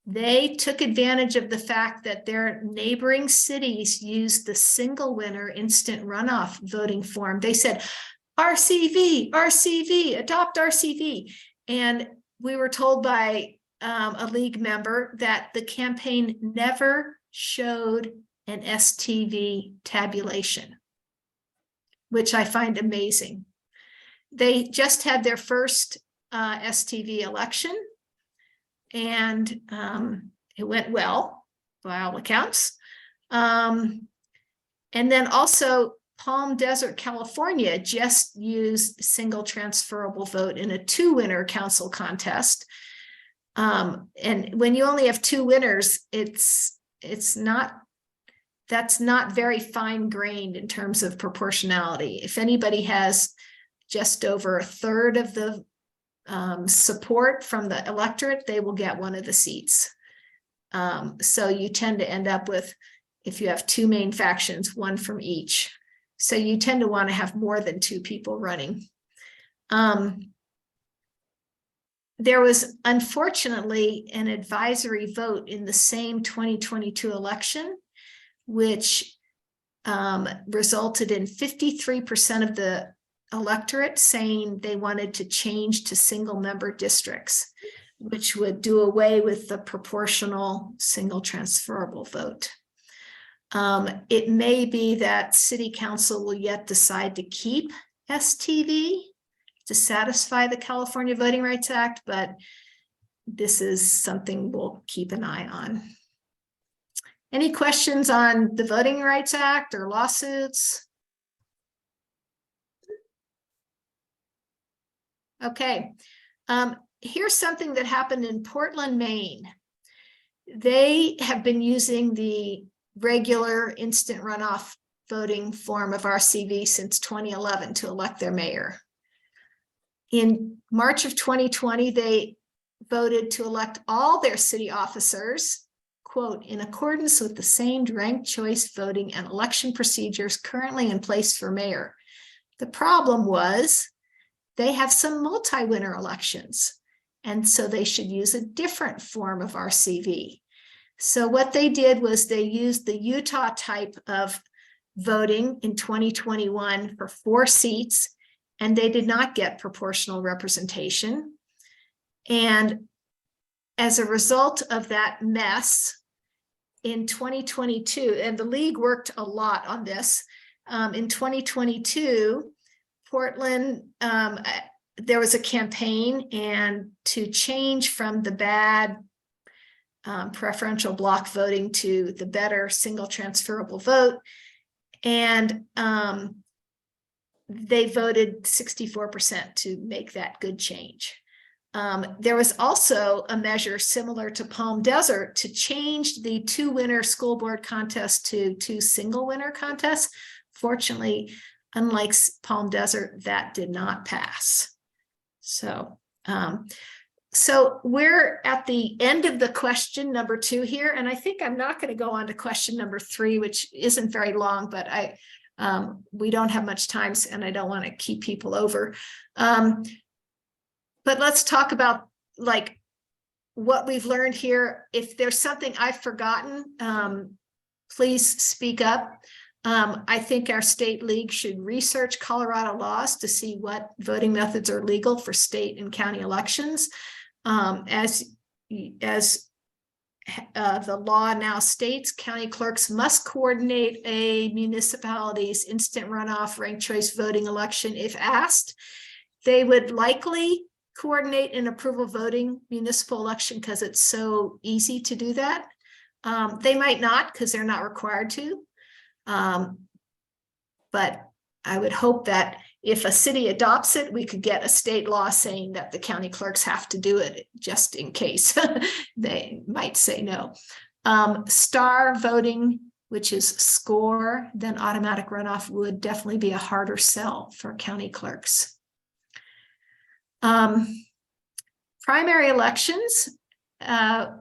Speaker 1: They took advantage of the fact that their neighboring cities used the single winner instant runoff voting form. They said, RCV, RCV, adopt RCV. And we were told by a league member that the campaign never showed an STV tabulation, which I find amazing. They just had their first STV election, and it went well by all accounts. And then also Palm Desert, California just used single transferable vote in a 2-winner council contest. And when you only have 2 winners, that's not very fine-grained in terms of proportionality. If anybody has just over 1/3 of the support from the electorate, they will get one of the seats. So you tend to end up with, if you have 2 main factions, 1 from each. So you tend to want to have more than 2 people running. There was unfortunately an advisory vote in the same 2022 election, which resulted in 53% of the electorate saying they wanted to change to single member districts, which would do away with the proportional single transferable vote. It may be that City Council will yet decide to keep STV to satisfy the California Voting Rights Act, but this is something we'll keep an eye on. Any questions on the Voting Rights Act or lawsuits? Okay, here's something that happened in Portland, Maine. They have been using the regular instant runoff voting form of RCV since 2011 to elect their mayor. In March of 2020, they voted to elect all their city officers, quote, in accordance with the same ranked choice voting and election procedures currently in place for mayor. The problem was they have some multi-winner elections, and so they should use a different form of RCV. So what they did was they used the Utah type of voting in 2021 for 4 seats, and they did not get proportional representation. And as a result of that mess, in 2022, and the league worked a lot on this, in 2022, Portland, there was a campaign and to change from the bad preferential block voting to the better single transferable vote. And they voted 64% to make that good change. There was also a measure similar to Palm Desert to change the 2-winner school board contest to 2 single winner contests. Fortunately, unlike Palm Desert, that did not pass. So, so we're at the end of the question number 2 here, and I think I'm not going to go on to question number 3, which isn't very long, but we don't have much time, and I don't want to keep people over. But let's talk about like what we've learned here. If there's something I've forgotten, please speak up. I think our state league should research Colorado laws to see what voting methods are legal for state and county elections. As the law now states, county clerks must coordinate a municipality's instant runoff ranked choice voting election if asked. They would likely coordinate an approval voting municipal election because it's so easy to do that. They might not because they're not required to. But I would hope that if a city adopts it, we could get a state law saying that the county clerks have to do it just in case they might say no. Star voting, which is score, then automatic runoff would definitely be a harder sell for county clerks. Primary elections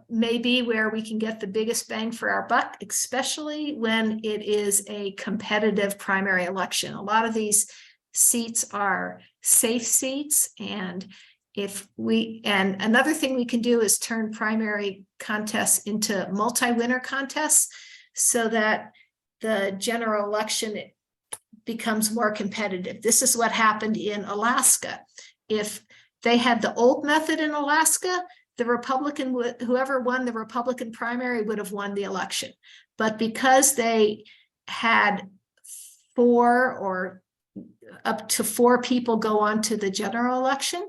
Speaker 1: may be where we can get the biggest bang for our buck, especially when it is a competitive primary election. A lot of these seats are safe seats, and another thing we can do is turn primary contests into multi-winner contests so that the general election becomes more competitive. This is what happened in Alaska. If they had the old method in Alaska, the Republican, whoever won the Republican primary would have won the election. But because they had 4 or up to 4 people go on to the general election,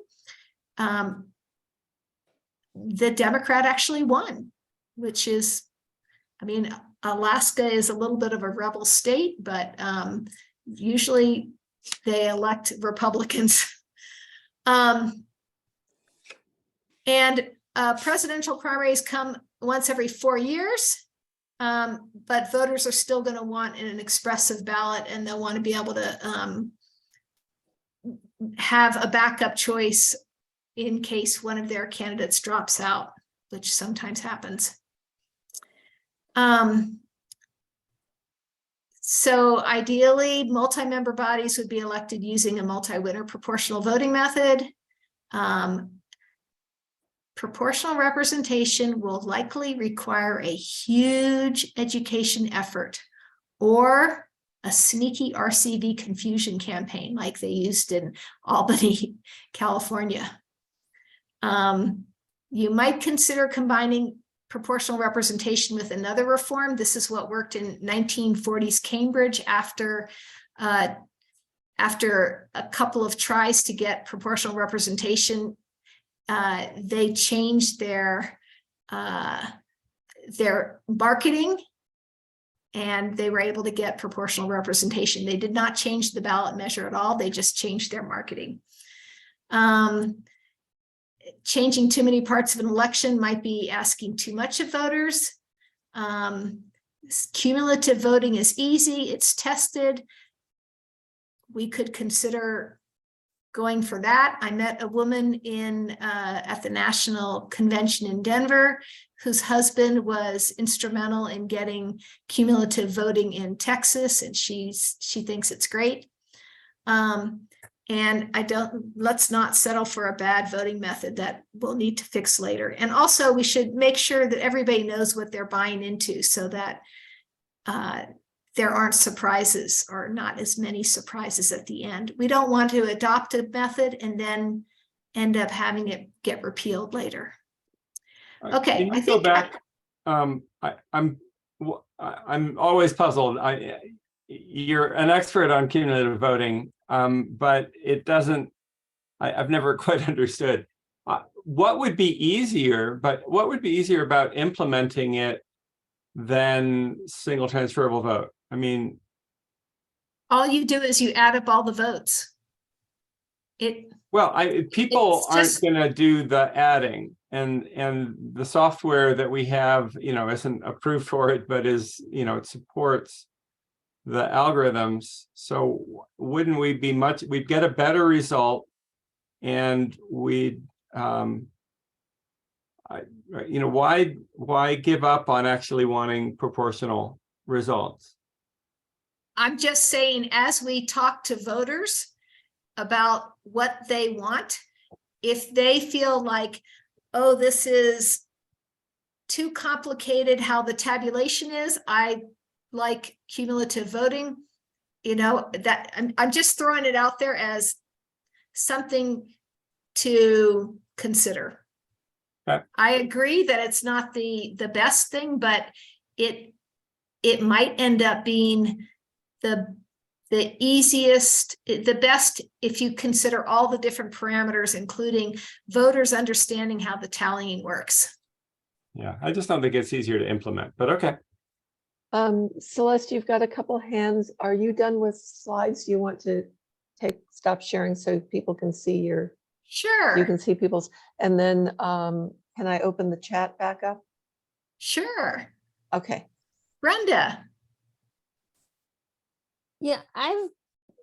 Speaker 1: the Democrat actually won, which is, I mean, Alaska is a little bit of a rebel state, but usually they elect Republicans. Presidential primaries come once every 4 years, but voters are still going to want an expressive ballot, and they'll want to be able to have a backup choice in case one of their candidates drops out, which sometimes happens. So ideally, multi-member bodies would be elected using a multi-winner proportional voting method. Proportional representation will likely require a huge education effort or a sneaky RCV confusion campaign like they used in Albany, California. You might consider combining proportional representation with another reform. This is what worked in 1940s Cambridge after a couple of tries to get proportional representation. They changed their marketing, and they were able to get proportional representation. They did not change the ballot measure at all. They just changed their marketing. Changing too many parts of an election might be asking too much of voters. Cumulative voting is easy. It's tested. We could consider going for that. I met a woman at the National Convention in Denver whose husband was instrumental in getting cumulative voting in Texas, and she thinks it's great. And let's not settle for a bad voting method that we'll need to fix later. And also we should make sure that everybody knows what they're buying into so that there aren't surprises, or not as many surprises at the end. We don't want to adopt a method and then end up having it get repealed later. Okay,
Speaker 7: Can you go back? I'm always puzzled. You're an expert on cumulative voting, but it doesn't. I've never quite understood. What would be easier? But what would be easier about implementing it than single transferable vote? I mean,
Speaker 1: all you do is you add up all the votes.
Speaker 7: People aren't going to do the adding, and the software that we have, isn't approved for it, but is, it supports the algorithms. So wouldn't we be we'd get a better result, and we'd, why give up on actually wanting proportional results?
Speaker 1: I'm just saying, as we talk to voters about what they want, if they feel like, oh, this is too complicated how the tabulation is, I like cumulative voting, that I'm just throwing it out there as something to consider.
Speaker 7: Okay.
Speaker 1: I agree that it's not the best thing, but it might end up being the easiest, the best, if you consider all the different parameters, including voters understanding how the tallying works.
Speaker 7: Yeah, I just don't think it's easier to implement, but okay.
Speaker 3: Celeste, you've got a couple hands. Are you done with slides? Do you want to stop sharing so people can see your?
Speaker 1: Sure.
Speaker 3: You can see people's, and then can I open the chat back up?
Speaker 1: Sure.
Speaker 3: Okay.
Speaker 1: Brenda.
Speaker 9: Yeah, I've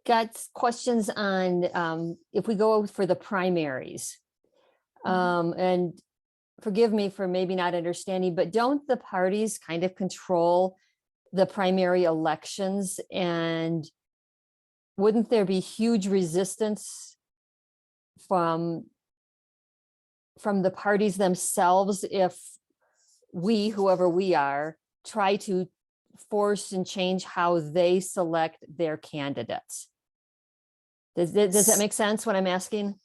Speaker 9: got questions on if we go for the primaries. And forgive me for maybe not understanding, but don't the parties kind of control the primary elections? And wouldn't there be huge resistance from the parties themselves if we, whoever we are, try to force and change how they select their candidates? Does that make sense what I'm asking?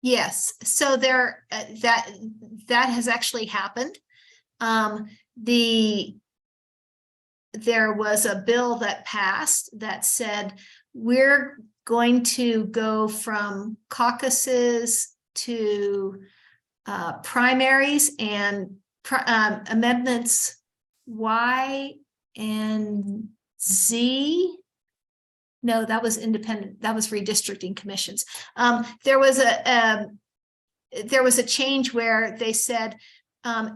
Speaker 1: Yes, so there, that has actually happened. There was a bill that passed that said, we're going to go from caucuses to primaries, and amendments Y and Z. No, that was independent. That was redistricting commissions. There was a change where they said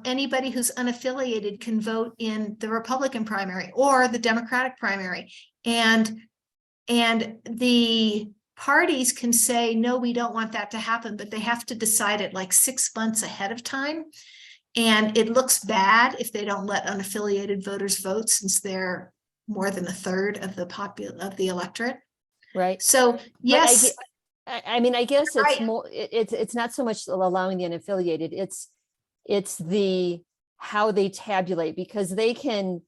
Speaker 1: anybody who's unaffiliated can vote in the Republican primary or the Democratic primary, and the parties can say, no, we don't want that to happen, but they have to decide it like 6 months ahead of time. And it looks bad if they don't let unaffiliated voters vote, since they're more than a third of the electorate.
Speaker 9: Right.
Speaker 1: So yes,
Speaker 9: I mean, I guess it's
Speaker 1: right.
Speaker 9: more, it's not so much allowing the unaffiliated, it's the how they tabulate, because they can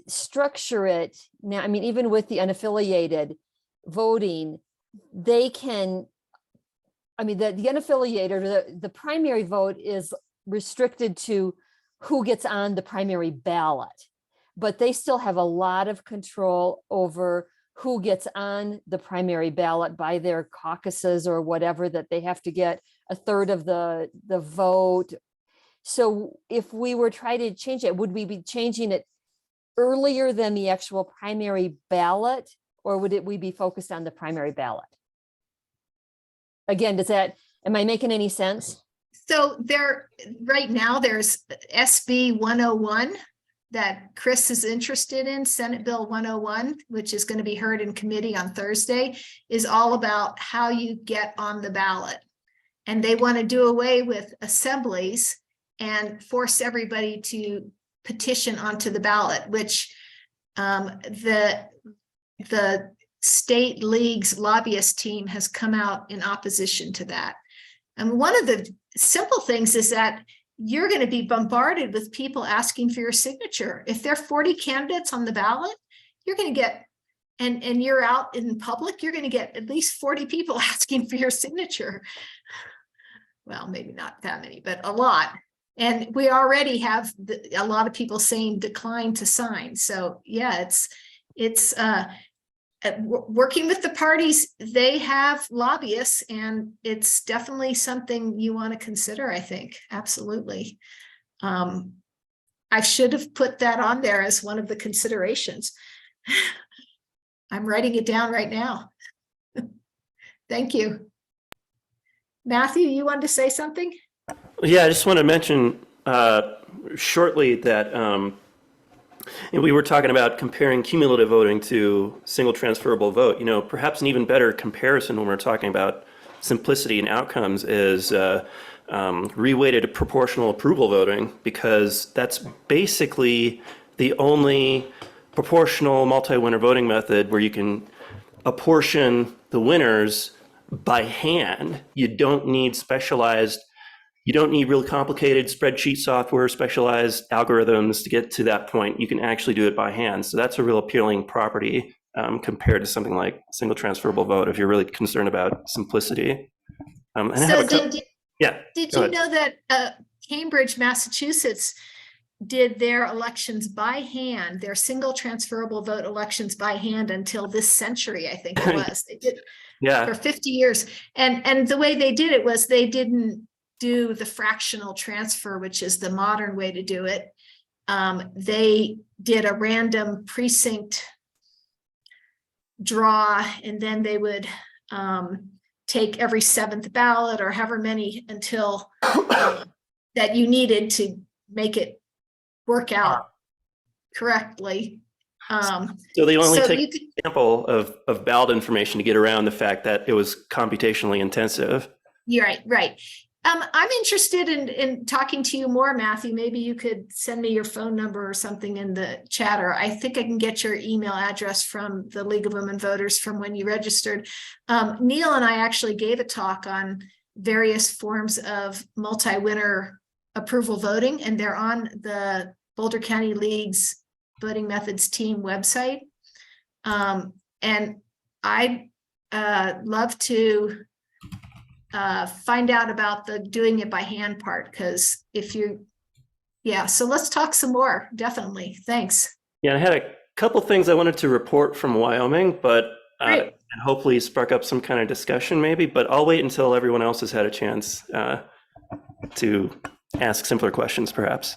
Speaker 9: structure it now. I mean, even with the unaffiliated voting, they can, I mean, the unaffiliated, the primary vote is restricted to who gets on the primary ballot, but they still have a lot of control over who gets on the primary ballot by their caucuses or whatever, that they have to get a third of the vote. So if we were trying to change it, would we be changing it earlier than the actual primary ballot, or would we be focused on the primary ballot? Again, am I making any sense?
Speaker 1: So right now there's SB 101 that Chris is interested in. Senate Bill 101, which is going to be heard in committee on Thursday, is all about how you get on the ballot. And they want to do away with assemblies and force everybody to petition onto the ballot, which the state league's lobbyist team has come out in opposition to that. And one of the simple things is that you're going to be bombarded with people asking for your signature. If there are 40 candidates on the ballot, you're going to get, and you're out in public, you're going to get at least 40 people asking for your signature. Well, maybe not that many, but a lot. And we already have a lot of people saying decline to sign. So yeah, it's working with the parties. They have lobbyists, and it's definitely something you want to consider, I think. Absolutely. I should have put that on there as one of the considerations. I'm writing it down right now. Thank you. Matthew, you wanted to say something?
Speaker 10: Yeah, I just want to mention shortly that we were talking about comparing cumulative voting to single transferable vote. You know, perhaps an even better comparison when we're talking about simplicity and outcomes is reweighted proportional approval voting, because that's basically the only proportional multi-winner voting method where you can apportion the winners by hand. You don't need really complicated spreadsheet software, specialized algorithms to get to that point. You can actually do it by hand. So that's a real appealing property compared to something like single transferable vote, if you're really concerned about simplicity.
Speaker 1: Did you know that Cambridge, Massachusetts did their elections by hand, their single transferable vote elections by hand until this century, I think it was. They did for 50 years. And the way they did it was they didn't do the fractional transfer, which is the modern way to do it. They did a random precinct draw, and then they would take every 7th ballot or however many until that you needed to make it work out correctly.
Speaker 10: So they only
Speaker 1: So
Speaker 10: take
Speaker 1: you
Speaker 10: an
Speaker 1: could,
Speaker 10: example of ballot information to get around the fact that it was computationally intensive.
Speaker 1: you're right, right. I'm interested in talking to you more, Matthew. Maybe you could send me your phone number or something in the chat, or I think I can get your email address from the League of Women Voters from when you registered. Neil and I actually gave a talk on various forms of multi-winner approval voting, and they're on the Boulder County League's voting methods team website. And I'd love to find out about the doing it by hand part, because if you, yeah, so let's talk some more, definitely, thanks.
Speaker 10: Yeah, I had a couple things I wanted to report from Wyoming, but
Speaker 1: Great.
Speaker 10: and hopefully spark up some kind of discussion maybe, but I'll wait until everyone else has had a chance to ask simpler questions perhaps.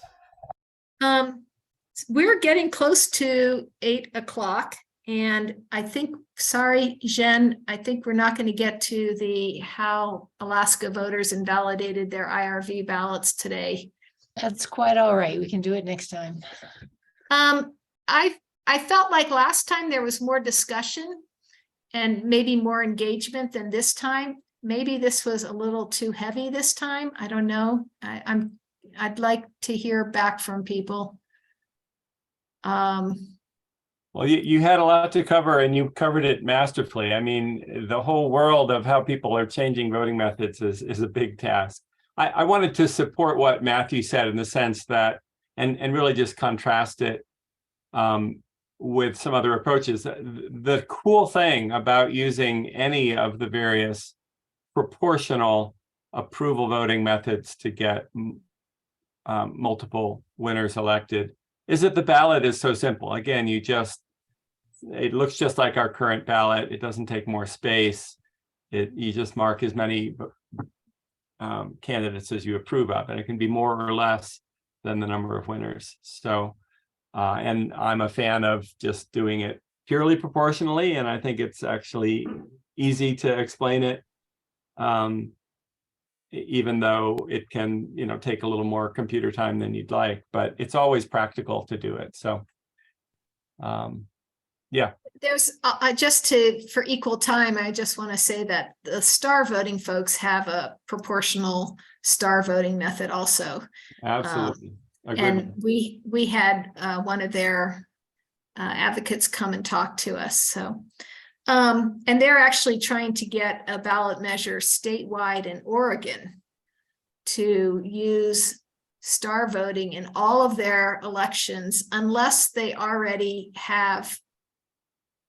Speaker 1: We're getting close to 8 o'clock, and I think, sorry, Jen, I think we're not going to get to the how Alaska voters invalidated their IRV ballots today.
Speaker 2: That's quite all right. We can do it next time.
Speaker 1: I felt like last time there was more discussion and maybe more engagement than this time. Maybe this was a little too heavy this time. I don't know. I'd like to hear back from people.
Speaker 7: Well, you had a lot to cover and you covered it masterfully. I mean, the whole world of how people are changing voting methods is a big task. I wanted to support what Matthew said in the sense that, and really just contrast it with some other approaches. The cool thing about using any of the various proportional approval voting methods to get multiple winners elected is that the ballot is so simple. Again, it looks just like our current ballot. It doesn't take more space. You just mark as many candidates as you approve of, and it can be more or less than the number of winners. So, and I'm a fan of just doing it purely proportionally, and I think it's actually easy to explain it, even though it can, take a little more computer time than you'd like, but it's always practical to do it. So, yeah.
Speaker 1: There's for equal time, I just want to say that the star voting folks have a proportional star voting method also.
Speaker 7: Absolutely.
Speaker 1: And we had one of their advocates come and talk to us. So, and they're actually trying to get a ballot measure statewide in Oregon to use star voting in all of their elections, unless they already have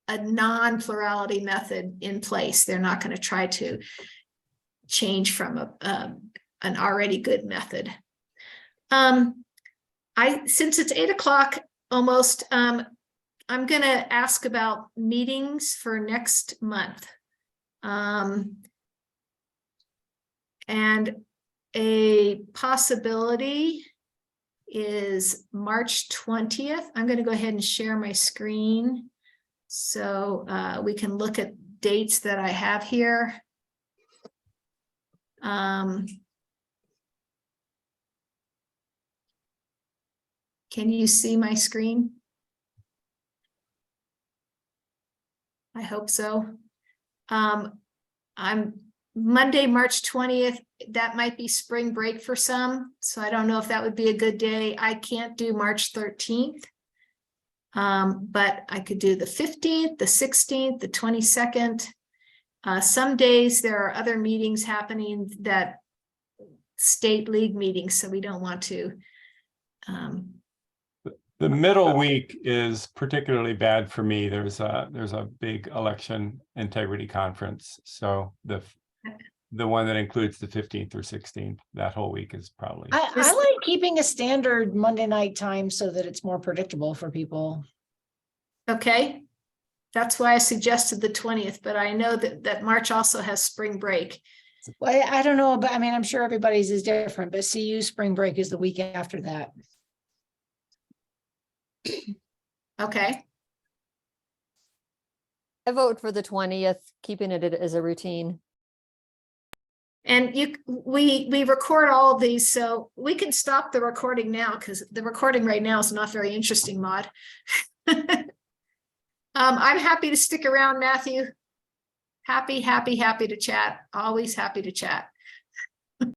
Speaker 1: a non-plurality method in place. They're not going to try to change from an already good method. Since it's 8 o'clock almost, I'm going to ask about meetings for next month. And a possibility is March 20th. I'm going to go ahead and share my screen so we can look at dates that I have here. Can you see my screen? I hope so. I'm Monday, March 20th. That might be spring break for some, so I don't know if that would be a good day. I can't do March 13th, but I could do the 15th, the 16th, the 22nd. Some days there are other meetings happening, that state league meetings, so we don't want to.
Speaker 7: The middle week is particularly bad for me. There's a big election integrity conference. So the one that includes the 15th or 16th, that whole week is probably.
Speaker 2: I like keeping a standard Monday night time so that it's more predictable for people.
Speaker 1: Okay. That's why I suggested the 20th, but I know that March also has spring break.
Speaker 2: Well, I don't know, but I mean, I'm sure everybody's is different, but CU spring break is the week after that.
Speaker 1: Okay.
Speaker 9: I vote for the 20th, keeping it as a routine.
Speaker 1: And we record all of these, so we can stop the recording now because the recording right now is not very interesting, Maud. I'm happy to stick around, Matthew. Happy to chat. Always happy to chat.